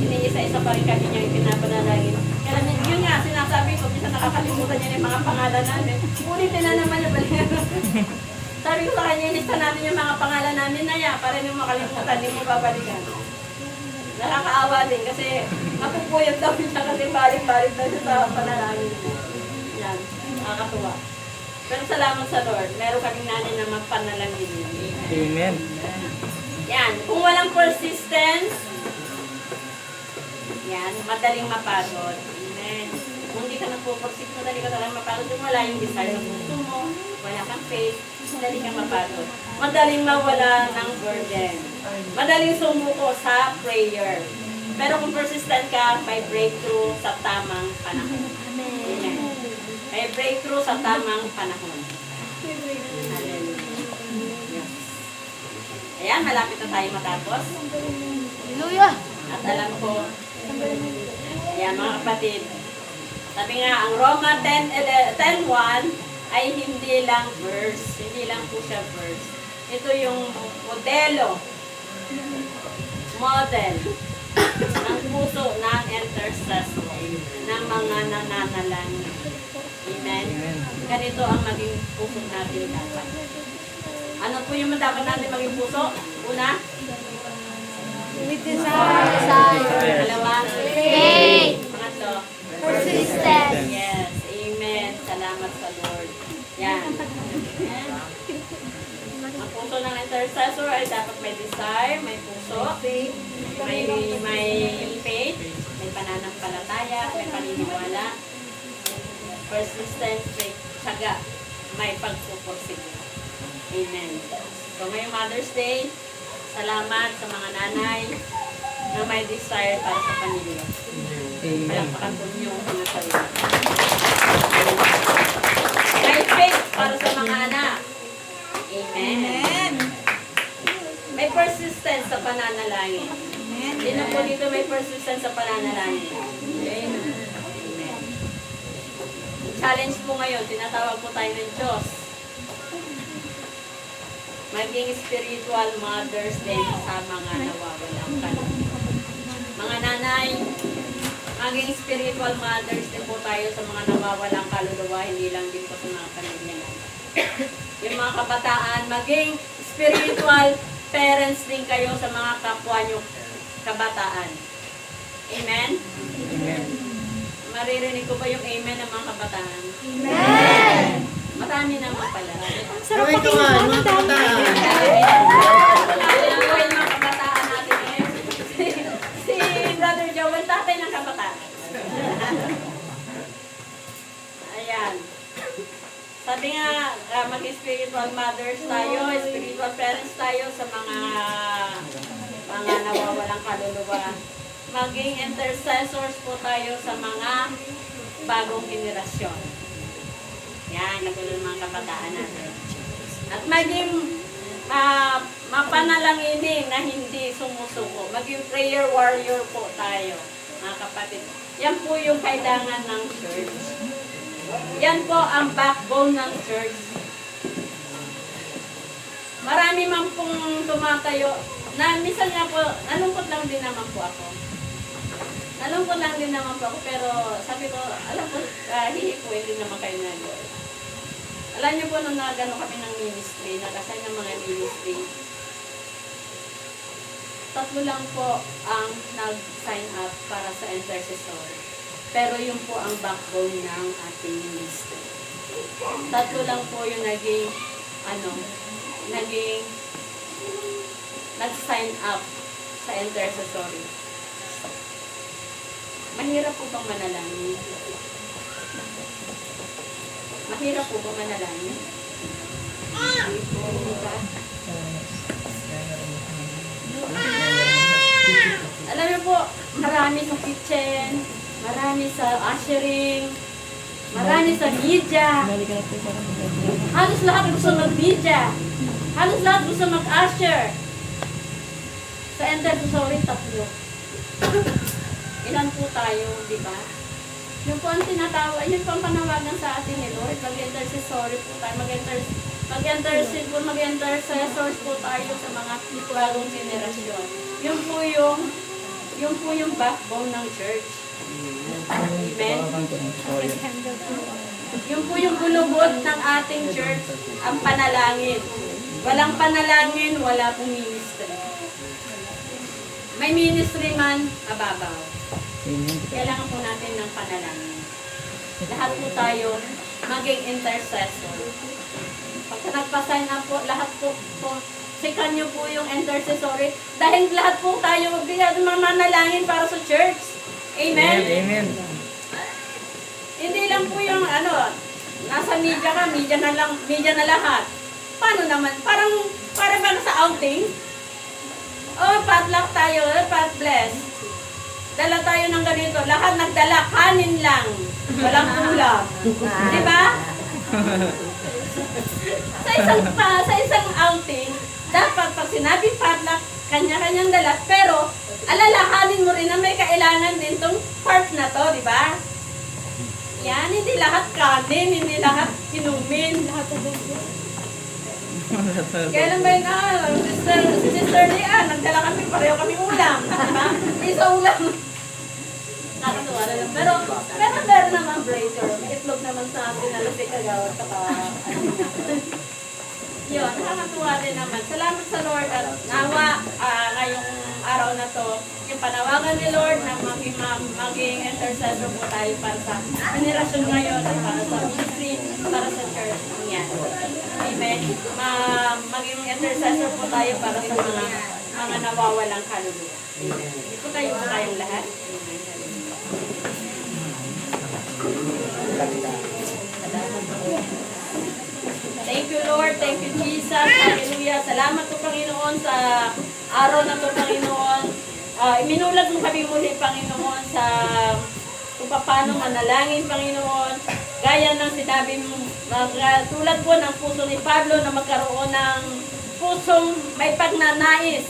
Iniisa-isa pa rin kami niya pinapanalangin. Kaya yun nga, sinasabi ko, bisa nakakalimutan niya yung mga pangalan namin. Ulitin na naman niya balik. Sabi ko sa kanya, ilista natin yung mga pangalan namin na yan, para nung makalimutan, hindi mo babalikan. Nakakaawa din kasi mapupuyot daw siya kasi balik-balik daw siya sa panalangin niya. Yan, nakakatuwa. Pero salamat sa Lord, meron kaming nanay na magpanalangin niya. Amen. Yan, kung walang persistence, yan, madaling mapagod. Amen. Kung hindi ka nagpupursik, madali ka talagang mapagod. Kung wala yung desire ng gusto mo, wala kang faith, madali kang mapagod. Madaling mawala ng burden. Madaling sumuko sa prayer. Pero kung persistent ka, may breakthrough sa tamang panahon. Amen. May breakthrough sa tamang panahon. Hallelujah. Yes. Ayan, malapit na tayo matapos. Hallelujah! At alam ko, ayan mga kapatid, sabi nga, ang Roma 10:1 ay hindi lang verse, hindi lang po siya verse. Ito yung model ng puso ng intercessor, ng mga nananalangin. Amen? Ganito ang maging puso natin dapat. Ano po yung dapat natin maging puso? Una, With desire. dalawa, Faith. pangatlo, Persistence. yes, amen. Salamat sa Lord. Yan. Yan. Ang puso ng intercessor ay dapat may desire, may puso, may faith, may pananampalataya, may paniniwala, persistence, may tiyaga, may pagpupursige. Amen. So ngayong Mother's Day, salamat sa mga nanay na may desire para sa pamilya. Amen. Palakpakan po niyo ang mga sarili. May faith para sa mga anak. Amen. May persistence sa pananalangin. Sino po dito may persistence sa pananalangin? Amen. Challenge po ngayon, tinatawag po tayo ng Diyos. Maging spiritual mothers din sa mga nawawalang kaluluwa. Mga nanay, maging spiritual mothers din po tayo sa mga nawawalang kaluluwa, hindi lang din po sa mga pamilya natin. Yung mga kabataan, maging spiritual parents din kayo sa mga kapwa nyo kabataan. Amen? Amen. Maririnig ko ba yung amen ng mga kabataan? Amen! Marami naman pala. Sarap Gawin ko nga, pakinggan. mga kabataan. Marami naman yung mga kabataan natin eh. Si Brother Joel, tatay ng kabataan. Ayan. Sabi nga, mag-spiritual mothers tayo, spiritual parents tayo sa mga nawawalang kaluluwa. Maging intercessors po tayo sa mga bagong generasyon. Yan, katulad ng mga kabataan natin. At maging mapanalanginin na hindi sumusuko. Maging prayer warrior po tayo, mga kapatid. Yan po yung kailangan ng church. Yan po ang backbone ng church. Marami man pong tumatayo, na minsan nga po, nalungkot lang din naman po ako. Nalungkot lang din naman po ako, pero sabi ko, alam ko, hihipuin din naman kayo na Lord. Alam niyo po nung nagano kami ng ministry, nag-assign ng mga ministry, 3 lang po ang nag-sign up para sa intercessor. Pero yun po ang backbone ng ating ministry. 3 lang po yung nag-sign up sa intercessory. Mahirap po bang manalangin? Mahirap po bang manalangin? Hindi ba? Alam niyo po, marami sa kitchen, marami sa ushering, marami sa media. Halos lahat gusto mag-media. Halos lahat gusto mag-usher. Sa intercessory, 3. Ilan po tayo, di ba? Yun po ang tinatawa, yun po ang panawagan sa atin ni Lord. Mag-intercessory po tayo, mag-intercessors po tayo sa mga bagong generasyon. Yun po yung backbone ng church. Amen? Yun po yung bulubot ng ating church, ang panalangin. Walang panalangin, wala pong ministry. May ministry man, mababaw. Kailangan po natin ng panalangin. Lahat po tayo maging intercessor. Pagka nagpa-sign up po, lahat po sikan nyo po yung intercessory. Dahil lahat po tayo manalangin para sa church. Amen? Amen. Hindi lang po yung nasa media ka, media na lahat. Paano naman? Para ba sa outing? Oh, potluck tayo, pot bless. Dala tayo ng ganito. Lahat nagdala, kanin lang. Walang ulam. Di ba? Sa isang outing, dapat pag sinabi potluck, kanya-kanyang dala. Pero, alalahanin mo rin na may kailangan din tong part na to, di ba? Yan, hindi lahat kanin, hindi lahat inumin. Kailan ba yun? Si Sister Lian, nagdala kami, pareho kami ulam. Diba? Isa ulam. Nakatuwa na lang. Pero meron naman bracer. May itlog naman sa atin na lasik agawad ka yun, nakakatuwa din naman. Salamat sa Lord at nawa ngayong araw na to, yung panawagan ni Lord na maging intercessor po tayo para sa generasyon ngayon at para sa ministry, para sa church. Yan. Amen. Maging intercessor po tayo para sa mga nawawalang kaluluwa. Amen. Hindi po tayo tayong lahat. Thank you, Lord. Thank you, Jesus. Hallelujah. Salamat po, Panginoon, sa araw na to, Panginoon. Iminulat mo kami muli, Panginoon, sa kung paano manalangin, Panginoon. Gaya ng sinabi mo, tulad po ng puso ni Pablo na magkaroon ng pusong may pagnanais,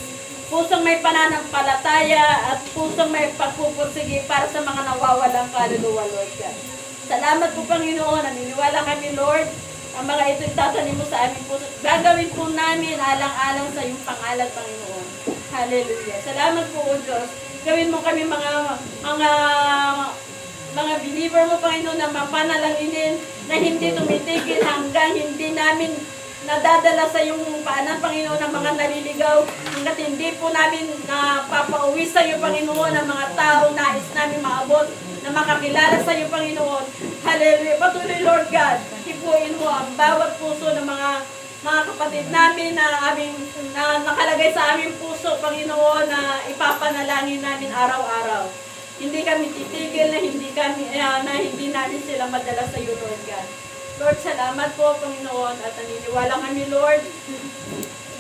pusong may pananampalataya, at pusong may pagpupursige para sa mga nawawalang kaluluwa, Lord God. Salamat po, Panginoon. Naniniwala kami, Lord, ang mga ito itatanim mo sa aming puso. Gagawin po namin alang-alang sa iyong pangalan, Panginoon. Hallelujah. Salamat po, O Diyos. Gawin mo kami mga believer mo, Panginoon, na mapanalanginin na hindi tumitigil hanggang hindi namin nadadala sa iyong paanan, Panginoon, ng mga naliligaw. Hanggat hindi po namin papauwi sa iyo, Panginoon, ang mga tao nais namin maabot na makakilala sa iyo, Panginoon. Hallelujah. Patuloy, Lord God, hipuin mo ang bawat puso ng mga kapatid namin na nakalagay sa aming puso, Panginoon, na ipapanalangin namin araw-araw. Hindi kami titigil na hindi namin sila madala sa iyo, Lord God. Lord, salamat po, Panginoon, at naniniwala kami, Lord,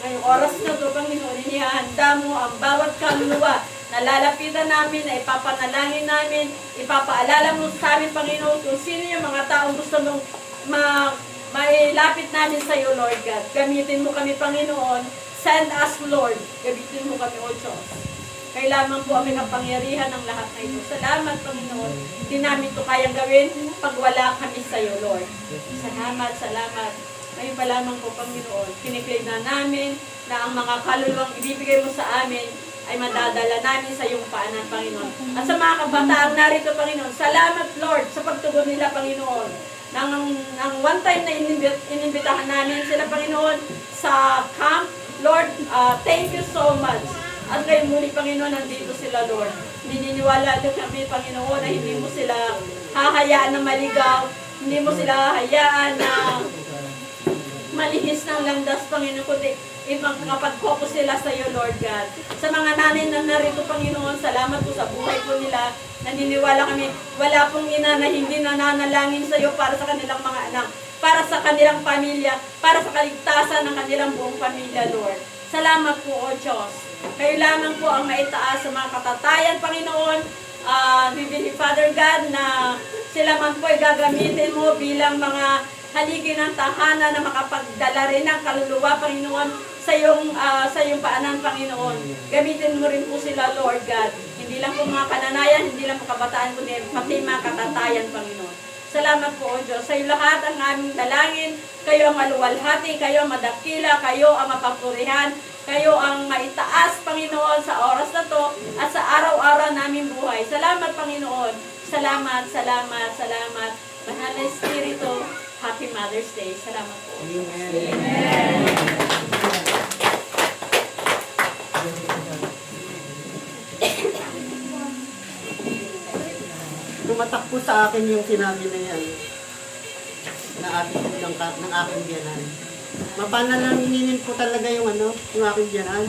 ngayong oras na to, Panginoon, inihahanda mo ang bawat kaluluwa na lalapitan namin, na ipapanalangin namin, ipapaalala mo sa amin, Panginoon, kung sino yung mga taong gusto mong mailapit namin sa iyo, Lord God. Gamitin mo kami, Panginoon. Send us, Lord. Gamitin mo kami, O Diyos. Kailangan po ang kapangyarihan ng lahat na ito. Salamat, Panginoon. Hindi namin ito kayang gawin pag wala kami sa iyo, Lord. Salamat, salamat. Ngayon pa lamang po, Panginoon, kiniklaim na namin na ang mga kaluluwang ibibigay mo sa amin ay madadala namin sa iyong paanan, Panginoon. At sa mga kabataang narito, Panginoon, salamat, Lord, sa pagtugon nila, Panginoon. Nang one time na inimbitahan namin sila, Panginoon, sa camp, Lord, thank you so much. At ngayon muli, Panginoon, nandito sila, Lord. Nininiwala din kami, Panginoon, na hindi mo sila hahayaan na maligaw, hindi mo sila hahayaan na malihis ng landas, Panginoon, kundi ipagkapag-focus sila sa iyo, Lord God. Sa mga nanay na narito, Panginoon, salamat po sa buhay po nila. Naniniwala kami, wala pong ina na hindi nananalangin sa iyo para sa kanilang mga anak, para sa kanilang pamilya, para sa kaligtasan ng kanilang buong pamilya, Lord. Salamat po, O Diyos. Kayo lamang po ang maitaas sa mga katatayan, Panginoon. Bibili, Father God, na sila man po ay gagamitin mo bilang mga haligi ng tahanan na makapagdala rin ng kaluluwa, Panginoon, sa iyong paanan, Panginoon. Gamitin mo rin po sila, Lord God. Hindi lang po mga kananayan, hindi lang po kabataan, kundi pati mga katatayan, Panginoon. Salamat po, O Diyos. Sa iyo lahat ang aming dalangin. Kayo ang maluwalhati, kayo ang madakila, kayo ang mapapurihan, kayo ang maitaas, Panginoon, sa oras na to at sa araw-araw naming buhay. Salamat, Panginoon. Salamat, salamat, salamat. Mahal na Espiritu, Happy Mother's Day. Salamat po. Amen. Tumatak po sa akin yung sinabi na yan na ng aking biyanan. Mapanalanginin po talaga yung yung aking biyanan.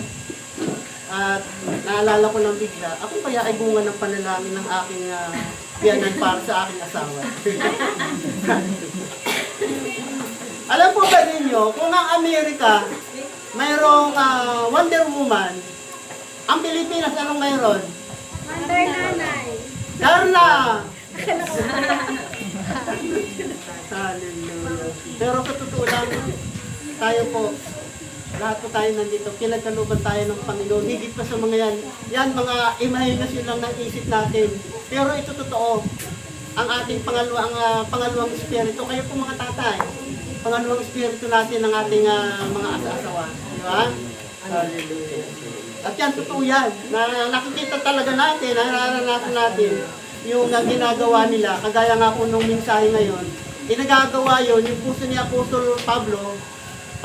At naalala ko lang bigla, ako kaya ay bunga ng panalangin ng aking biyanan para sa aking asawa. Alam po ba ninyo, kung ang Amerika mayroong Wonder Woman, ang Pilipinas anong mayroon? Wonder Nanay. Darla! Hallelujah. Pero sa totoo lang, tayo po, lahat po tayo nandito, pinagkaluban tayo ng Panginoon. Higit pa sa mga yan. Yan, mga imahinasyon lang ng isip natin. Pero ito totoo. Ang ating pangalawang espiritu, kayo po mga tatay, pangalawang espiritu natin ng ating mga asa-asawa. Di ba? Hallelujah. At yan, totoo yan. Nakikita talaga natin, nararanasan natin yung ginagawa nila. Kagaya nga po nung mensahe ngayon, inagagawa yun, yung puso ni Apostol Pablo,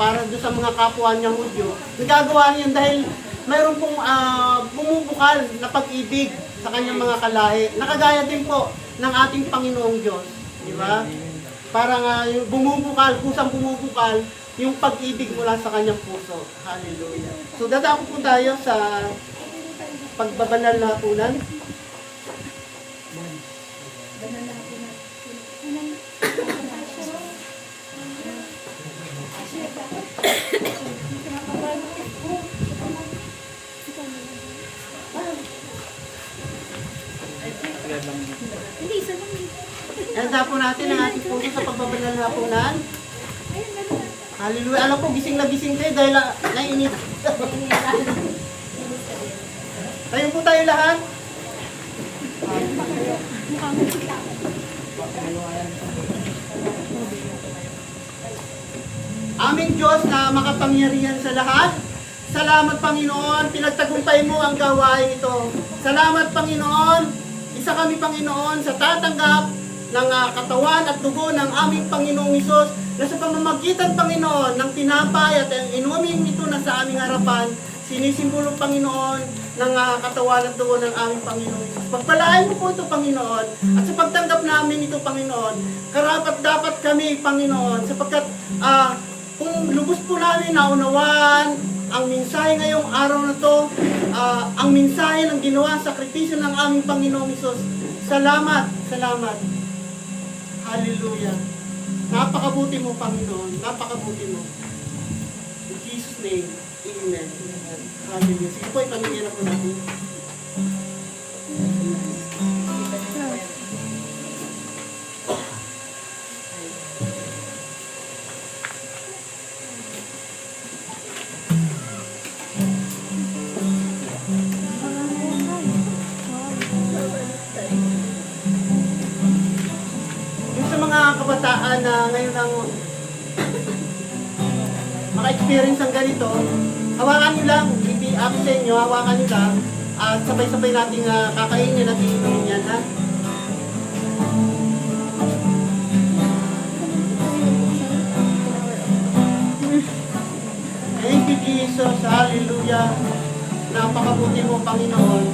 para doon sa mga kapwa niya Hudyo. Nagagawa niya dahil mayroon pong bumubukal na pag-ibig sa kanyang mga kalahi. Nakagaya din po ng ating Panginoong Diyos. Di ba? Parang yung bumubukal, kusang bumubukal, yung pag-ibig mula sa kanyang puso. Hallelujah. So dadako po tayo sa pagbabanal na hapunan. Handa po natin ang ating puso sa pagbabanal na hapunan. Hallelujah. Alam ko, gising na gising kayo dahil nainit. Tayo po tayo lahat. Aming Diyos na makapangyarihan sa lahat. Salamat, Panginoon. Pinagtagumpay mo ang gawain ito. Salamat, Panginoon. Isa kami, Panginoon, sa tatanggap ng katawan at dugo ng aming Panginoong Hesus, na sa pamamagitan, Panginoon, ng tinapay at ang inuming ito na sa aming harapan, sinisimbolo, Panginoon, ng katawan at dugo ng aming Panginoong Hesus. Pagpalain mo po ito, Panginoon, at sa pagtanggap namin ito, Panginoon, karapat dapat kami, Panginoon, sapagkat kung lubos po namin naunawaan ang mensahe ngayong araw na to, ang mensahe ng ginawa sakripisyo ng aming Panginoong Hesus. Salamat, salamat. Hallelujah. Napakabuti mo, Panginoon. Napakabuti mo. In Jesus' name, Amen. Hallelujah. Sige po, ipamigyan na po natin. Yung sa mga kabataan na ngayon ang maka-experience ng ganito, hawakan nyo lang, hindi ako sa inyo, hawakan nyo lang, at sabay-sabay nating kakainin at iinumin yan, ha? Thank you, Jesus. Hallelujah. Napakabuti mo, Panginoon.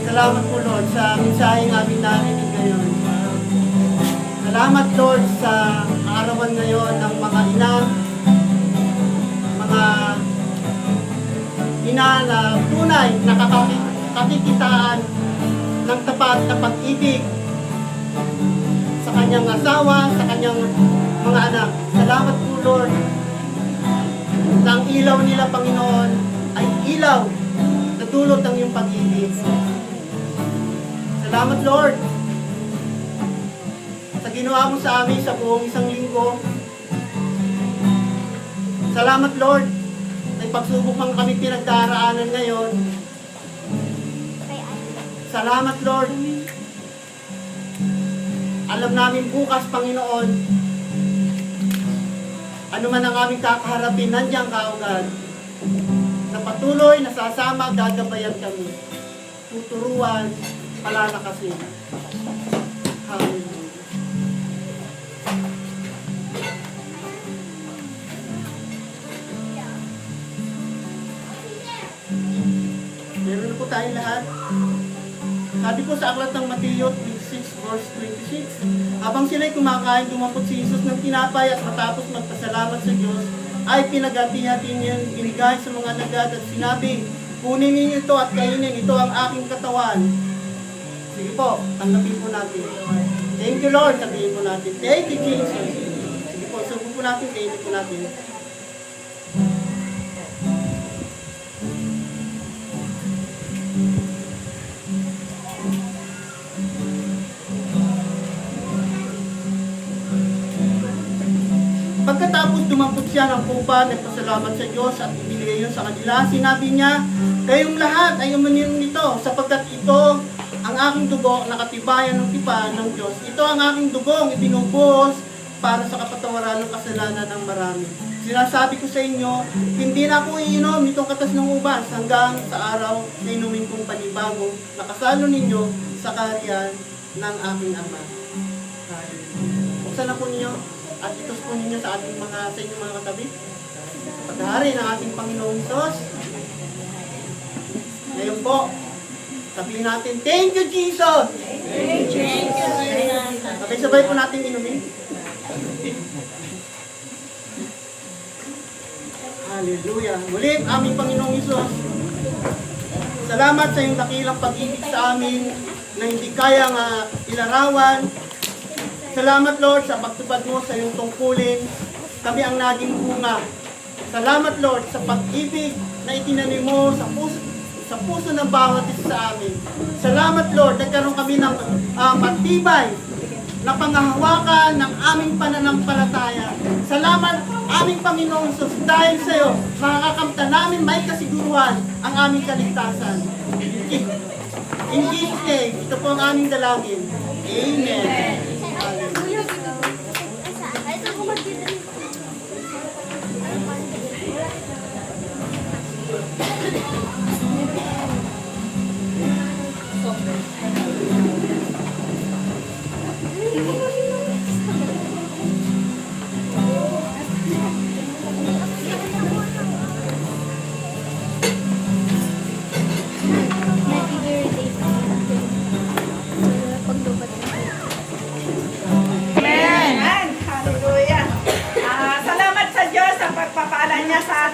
Salamat po, Lord, sa mensaheng aming narinig ngayon. Salamat, Lord, sa kaarawan ngayon ng mga ina na tunay na kakikitaan ng tapat na pag-ibig sa kanyang asawa, sa kanyang mga anak. Salamat po, Lord, na ang ilaw nila, Panginoon, ay ilaw na dulot ng iyong pag-ibig. Salamat, Lord, sa ginawa mo sa amin sa buong isang linggo. Salamat, Lord, may pagsubok man kami pinagdaraanan ngayon. Salamat, Lord. Alam namin bukas, Panginoon, ano man ang aming kakaharapin, nandiyan ka, O God, na patuloy, nasasama, gagabayan kami. Tuturuan, palalakasin. Hallelujah. Meron na po tayong lahat. Sabi po sa aklat ng Mateo 26 verse 26, habang sila'y kumakain, dumapot si Jesus ng tinapay at matapos magpasalamat sa Diyos, ay pinagati-hati niya, binigay sa mga alagad at sinabi, kunin ninyo ito at kainin, ito ang aking katawan. Sige po, tanggapin po natin. Thank you, Lord, sabihin po natin. Thank you, Jesus. Sige po, subo po natin, thank you po natin. Pagkatapos dumampot siya ng pupa, nagpasalamat sa Diyos at ibinigay yun sa kanila. Sinabi niya, kayong lahat ay umanin nito, sapagkat ito ang aking dugo, nakatibayan ng tipan ng Diyos. Ito ang aking dugong ibinubuhos para sa kapatawaran ng kasalanan ng marami. Sinasabi ko sa inyo, hindi na ako iinom nitong katas ng ubas hanggang sa araw na inumin kong panibagong nakasalo ninyo sa kaharian ng aming Ama. Buksan na po ninyo at itos po ninyo sa ating sa inyong mga katabi. Paghahari ng ating Panginoong Hesus. Ngayon po, sabihin natin, thank you, Jesus! Thank you. Sabay-sabay po natin inumin. Hallelujah. Muli, aming Panginoong Hesus, salamat sa iyong dakilang pag-ibig sa amin na hindi kayang ilarawan. Salamat, Lord, sa pagtupad mo sa iyong tungkulin. Kami ang naging bunga. Salamat, Lord, sa pag-ibig na itinanim mo sa puso ng bawat isa sa amin. Salamat, Lord, nagkaroon kami ng matibay na panghahawakan ng aming pananampalataya. Salamat, aming Panginoon Hesus, dahil sa iyo, makakakamta namin may kasiguruhan ang aming kaligtasan. In Jesus' name, ito po ang aming dalangin. Amen.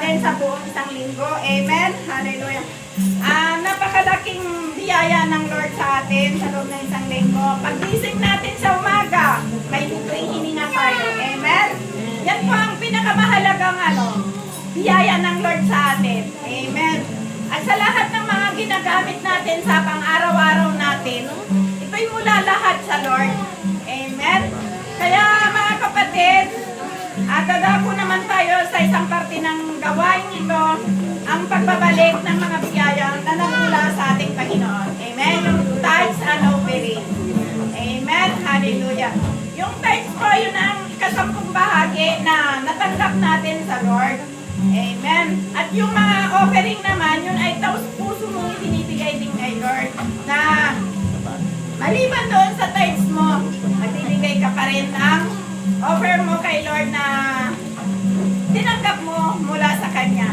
natin sa buong isang linggo. Amen. Hallelujah. Napakalaking biyaya ng Lord sa atin sa loob ng isang linggo. Paggising natin sa umaga, may libreng hininga tayo. Amen. Yan po ang pinakamahalagang biyaya ng Lord sa atin. Amen. At sa lahat ng mga ginagamit natin sa pang-araw-araw natin, ito'y mula lahat sa Lord. Amen. Kaya mga kapatid, dadako naman tayo sa isang parte ng gawain ito, ang pagbabalik ng mga biyaya na nagmula sa ating Panginoon. Amen. Yung tithes and offering. Amen. Hallelujah. Yung tithes po, yun ang ikasampung bahagi na natanggap natin sa Lord. Amen. At yung mga offering naman, yun ay taos puso mong ibinibigay din kay Lord na maliban doon sa tithes mo, magbibigay ka pa rin ng offer mo kay Lord na tinanggap mo mula sa Kanya.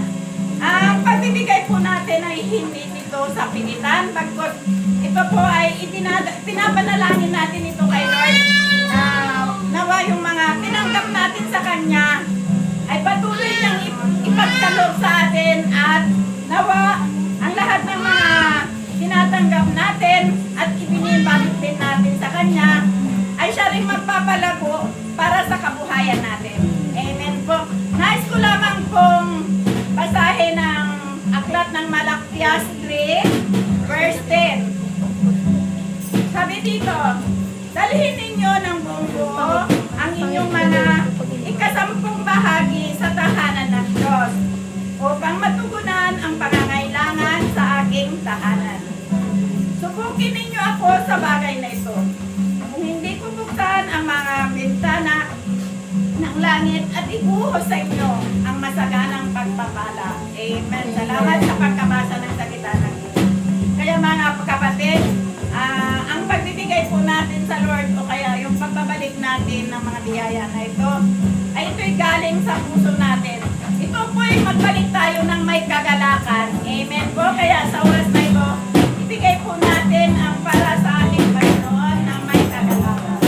Ang pagbibigay po natin ay hindi dito sa pilitan, bagkos ito po ay pinapanalangin natin ito kay Lord na nawa yung mga tinanggap natin sa Kanya ay patuloy niyang ipagkaloob sa atin at nawa ang lahat ng mga tinatanggap natin at ibinibalik din natin sa Kanya ay siya rin magpapalago para sa kabuhayan natin. Amen po. Nais ko lamang pong basahin ng aklat ng Malakias 3, verse 10. Sabi dito, dalhin ninyo ng buong buo ang inyong mga ikasampung bahagi sa tahanan ng Diyos upang matugunan ang pangangailangan sa aking tahanan. Subukin ninyo ako sa bagay na ito. Kung hindi ko buksan ang mga bintana ng langit at ibuhos sa inyo ang masaganang pagpapala. Amen. Salamat sa pagkabasa ng salita ng Diyos. Kaya mga kapatid, ang pagbibigay po natin sa Lord o kaya yung pagbabalik natin ng mga biyaya na ito, ay ito'y galing sa puso natin. Ito po ay magbalik tayo ng may kagalakan. Amen po. Kaya sa oras na ito, ibigay po natin ang para sa ating Panginoon ng may kagalakan.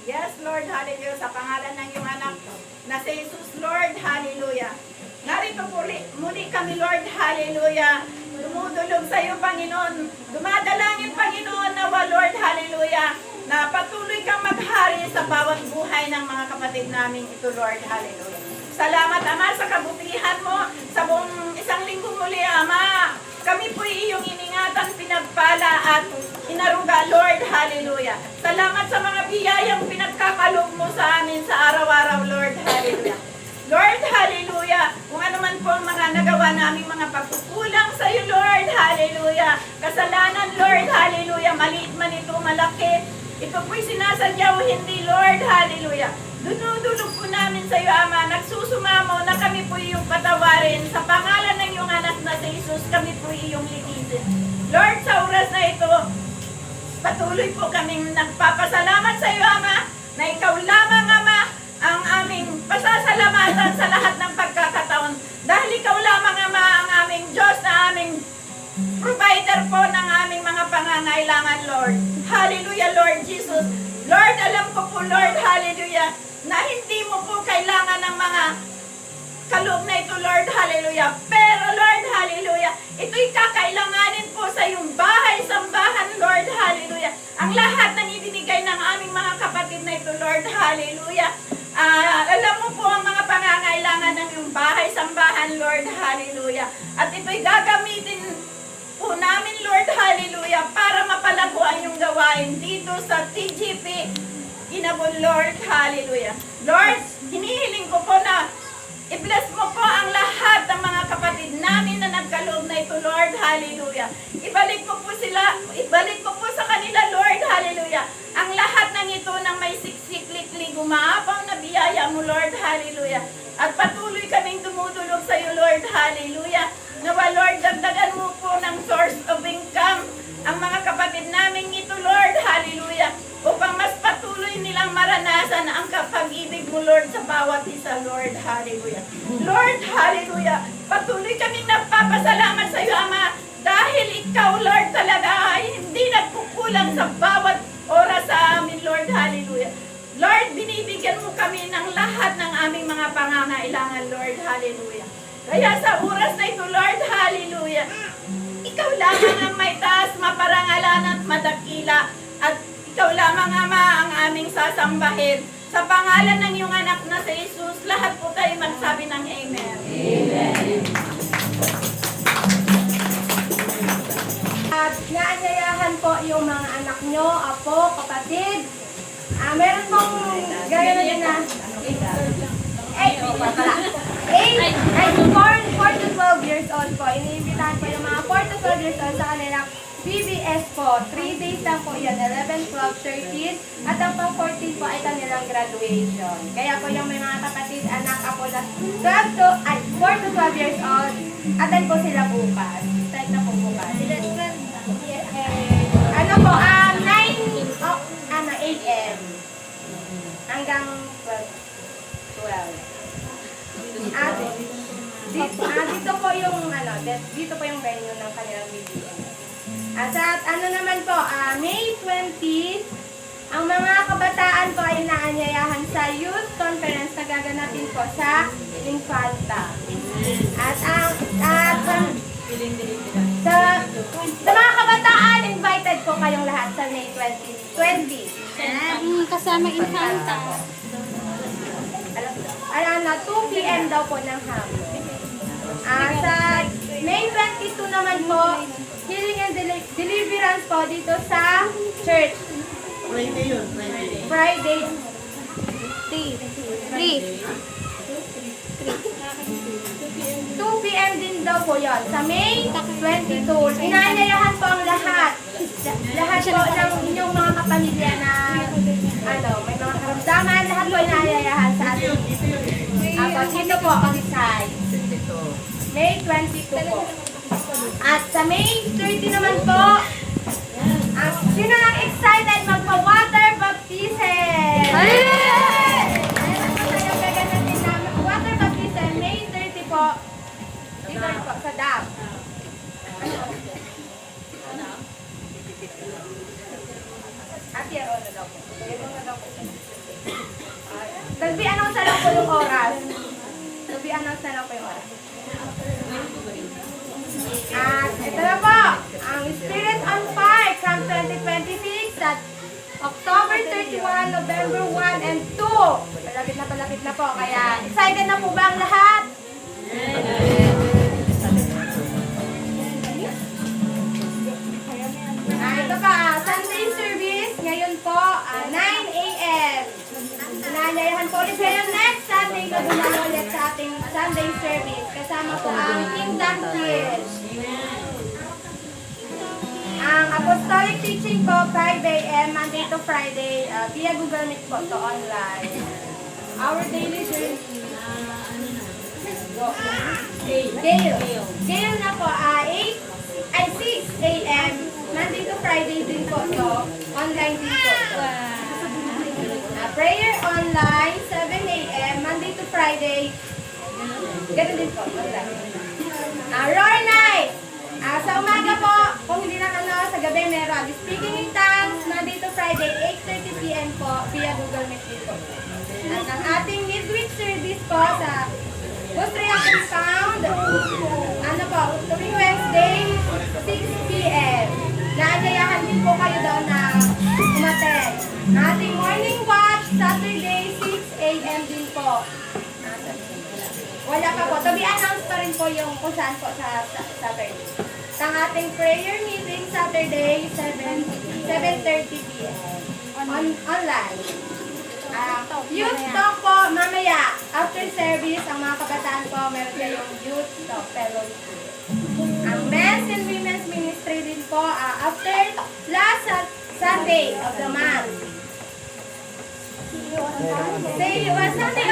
Yes, Lord, hallelujah. Sa pangalan ng iyong anak na si Jesus, Lord, hallelujah. Narito muli kami, Lord, hallelujah. Dumudulog sa iyo, Panginoon. Dumadalangin, Panginoon, nawa, Lord, hallelujah, na patuloy kang maghari sa bawat buhay ng mga kapatid namin ito, Lord, hallelujah. Salamat, Ama, sa kabutihan mo sa buong isang linggo muli, Ama. Kami po iyong iningatan, pinagpala at inaruga, Lord, hallelujah. Salamat sa mga biyayang pinagkakaloob mo sa amin sa araw-araw, Lord, hallelujah. Lord, hallelujah. Kung ano man po ang mga nagawa naming mga pagkukulang sa iyo, Lord, hallelujah. Kasalanan, Lord, hallelujah. Maliit man ito, malaki. Ito po'y sinasadya o hindi, Lord, hallelujah. Dunudulog po namin sa iyo, Ama. Nagsusumamo na kami po iyong patawarin. Sa pangalan ng iyong anak na si Jesus, kami po iyong linisin. Lord, sa oras na ito, patuloy po kaming nagpapasalamat sa iyo, Ama, na ikaw lamang, Ama, ang aming pasasalamatan sa lahat ng pagkakataon. Dahil ikaw lamang, Ama, ang aming Diyos na aming provider po ng aming mga pangangailangan, Lord. Hallelujah, Lord Jesus. Lord, alam ko po, Lord, hallelujah, na hindi mo po kailangan ng mga kaloob na ito, Lord, hallelujah. Pero, Lord, hallelujah, ito'y kakailanganin po sa iyong bahay, sambahan, Lord, hallelujah. Ang lahat ng ibinigay ng aming mga kapatid na ito, Lord, hallelujah. Alam mo po ang mga pangangailangan ng iyong bahay, sambahan, Lord, hallelujah. At ito'y gagamitin po namin, Lord, hallelujah, para mapalago ang iyong gawain dito sa TGP ginabon, Lord. Hallelujah. Lord, hinihiling ko po na i-bless mo po ang lahat ng mga kapatid namin na nagkaloob na ito, Lord. Hallelujah. Ibalik mo po sa kanila, Lord. Hallelujah. Ang lahat ng ito ng may siksik-likli, gumapang na biyaya mo, Lord. Hallelujah. At patuloy kaming dumudulog sa iyo, Lord. Hallelujah. Nawa, Lord, dagdagan mo po ng source of income ang mga kapatid namin ito, Lord. Hallelujah. Upang mas patuloy nilang maranasan ang kapag-ibig mo, Lord, sa bawat isa, Lord. Hallelujah. Lord, hallelujah. Patuloy kaming nagpapasalamat sa iyo, Ama, dahil ikaw, Lord, talaga ay hindi nagkukulang sa bawat oras sa amin, Lord. Hallelujah. Lord, binibigyan mo kami ng lahat ng aming mga pangangailangan, Lord. Hallelujah. Kaya sa oras na ito, Lord, hallelujah, ikaw lamang ang may taas, maparangalan at madakila. At ikaw lamang, Ama, ang aming sasambahin. Sa pangalan ng iyong anak na si Jesus, lahat po tayo magsabi ng Amen. Amen. At naanyayahan po yung mga anak nyo, apo, kapatid. Meron pong gaya na din na 4 to 12 years old po. Iniimbitahan po yung mga 4 to 12 years old sa kanilang BBS po. 3 days lang po yun, 11, 12, 13. At ang pang 14 po ay kanilang graduation. Kaya po yung may mga kapatid, anak, apo na 4 to 12 years old, attend po sila bukas. Start na po bukas. Ano po, 8 a.m. hanggang 12. Dito po yung dito po yung venue ng kanilang BBS. At naman po, May 20, ang mga kabataan po ay inaanyayahan sa youth conference na gaganapin po sa Infanta. At sa mga kabataan, invited po kayong lahat sa May 20. Kasama Infanta. 2 p.m. daw po ng hapon. Sa May 22 naman po, healing and deliverance po dito sa church. Friday yun, Friday. Friday. 2 p.m. din daw po yun. Sa May 22. Inaanyayahan po ang lahat. Lahat po ng inyong mga kapamilya na may mga karamdaman. Lahat po inaanyayahan sa atin. Dito po, Pag-isay. May 22 po. At sa May 30 naman po, sino nang excited magpa-water baptism? Meron po tayong gaganatin namin. Water baptism, May 30 po. Dito rin po, sa dam. Ate, ano daw po? Nag-announce na lang po yung oras. Nag-announce na lang po yung oras. At ito na po, ang Spirit on Fire from 2026 at October 31, November 1 and 2. Palapit na po. Kaya excited na po ba ang lahat? Ito pa, Sunday service ngayon po, 9 a.m. Inaanyayahan po ulit kayo next Sunday na dumalo ulit sa ating Sunday service. Kasama po ang Kingdom Kids. Ang apostolic teaching po, 5 a.m. Monday to Friday, via Google Meet po to online. Our daily journey. Gail na po, 6 a.m. Monday to Friday din po to. Online din po to. Prayer online, 7 a.m. Monday to Friday. Ganun din po, online. Roar night! Sa umaga po, kung hindi na sa gabi meron. Speaking in tongues, Monday to Friday, 8:30 p.m. po, via Google Meet din po. At ang ating midweek service po sa Bustria Compound, tuwing Wednesday, 6 p.m. Naanyayahan din po kayo daw na umaten. Ating morning watch, Saturday, 6 a.m. din po. Wala pa po. To be announced pa rin po yung kung saan po sa Saturday. Ang ating prayer meeting, Saturday, 7:30 p.m. Online. Youth talk po, mamaya. After service, ang mga kabataan po, meron kayong youth talk fellowship. Ang men's and women's ministry din po, after last Sunday of the month. Say, Sunday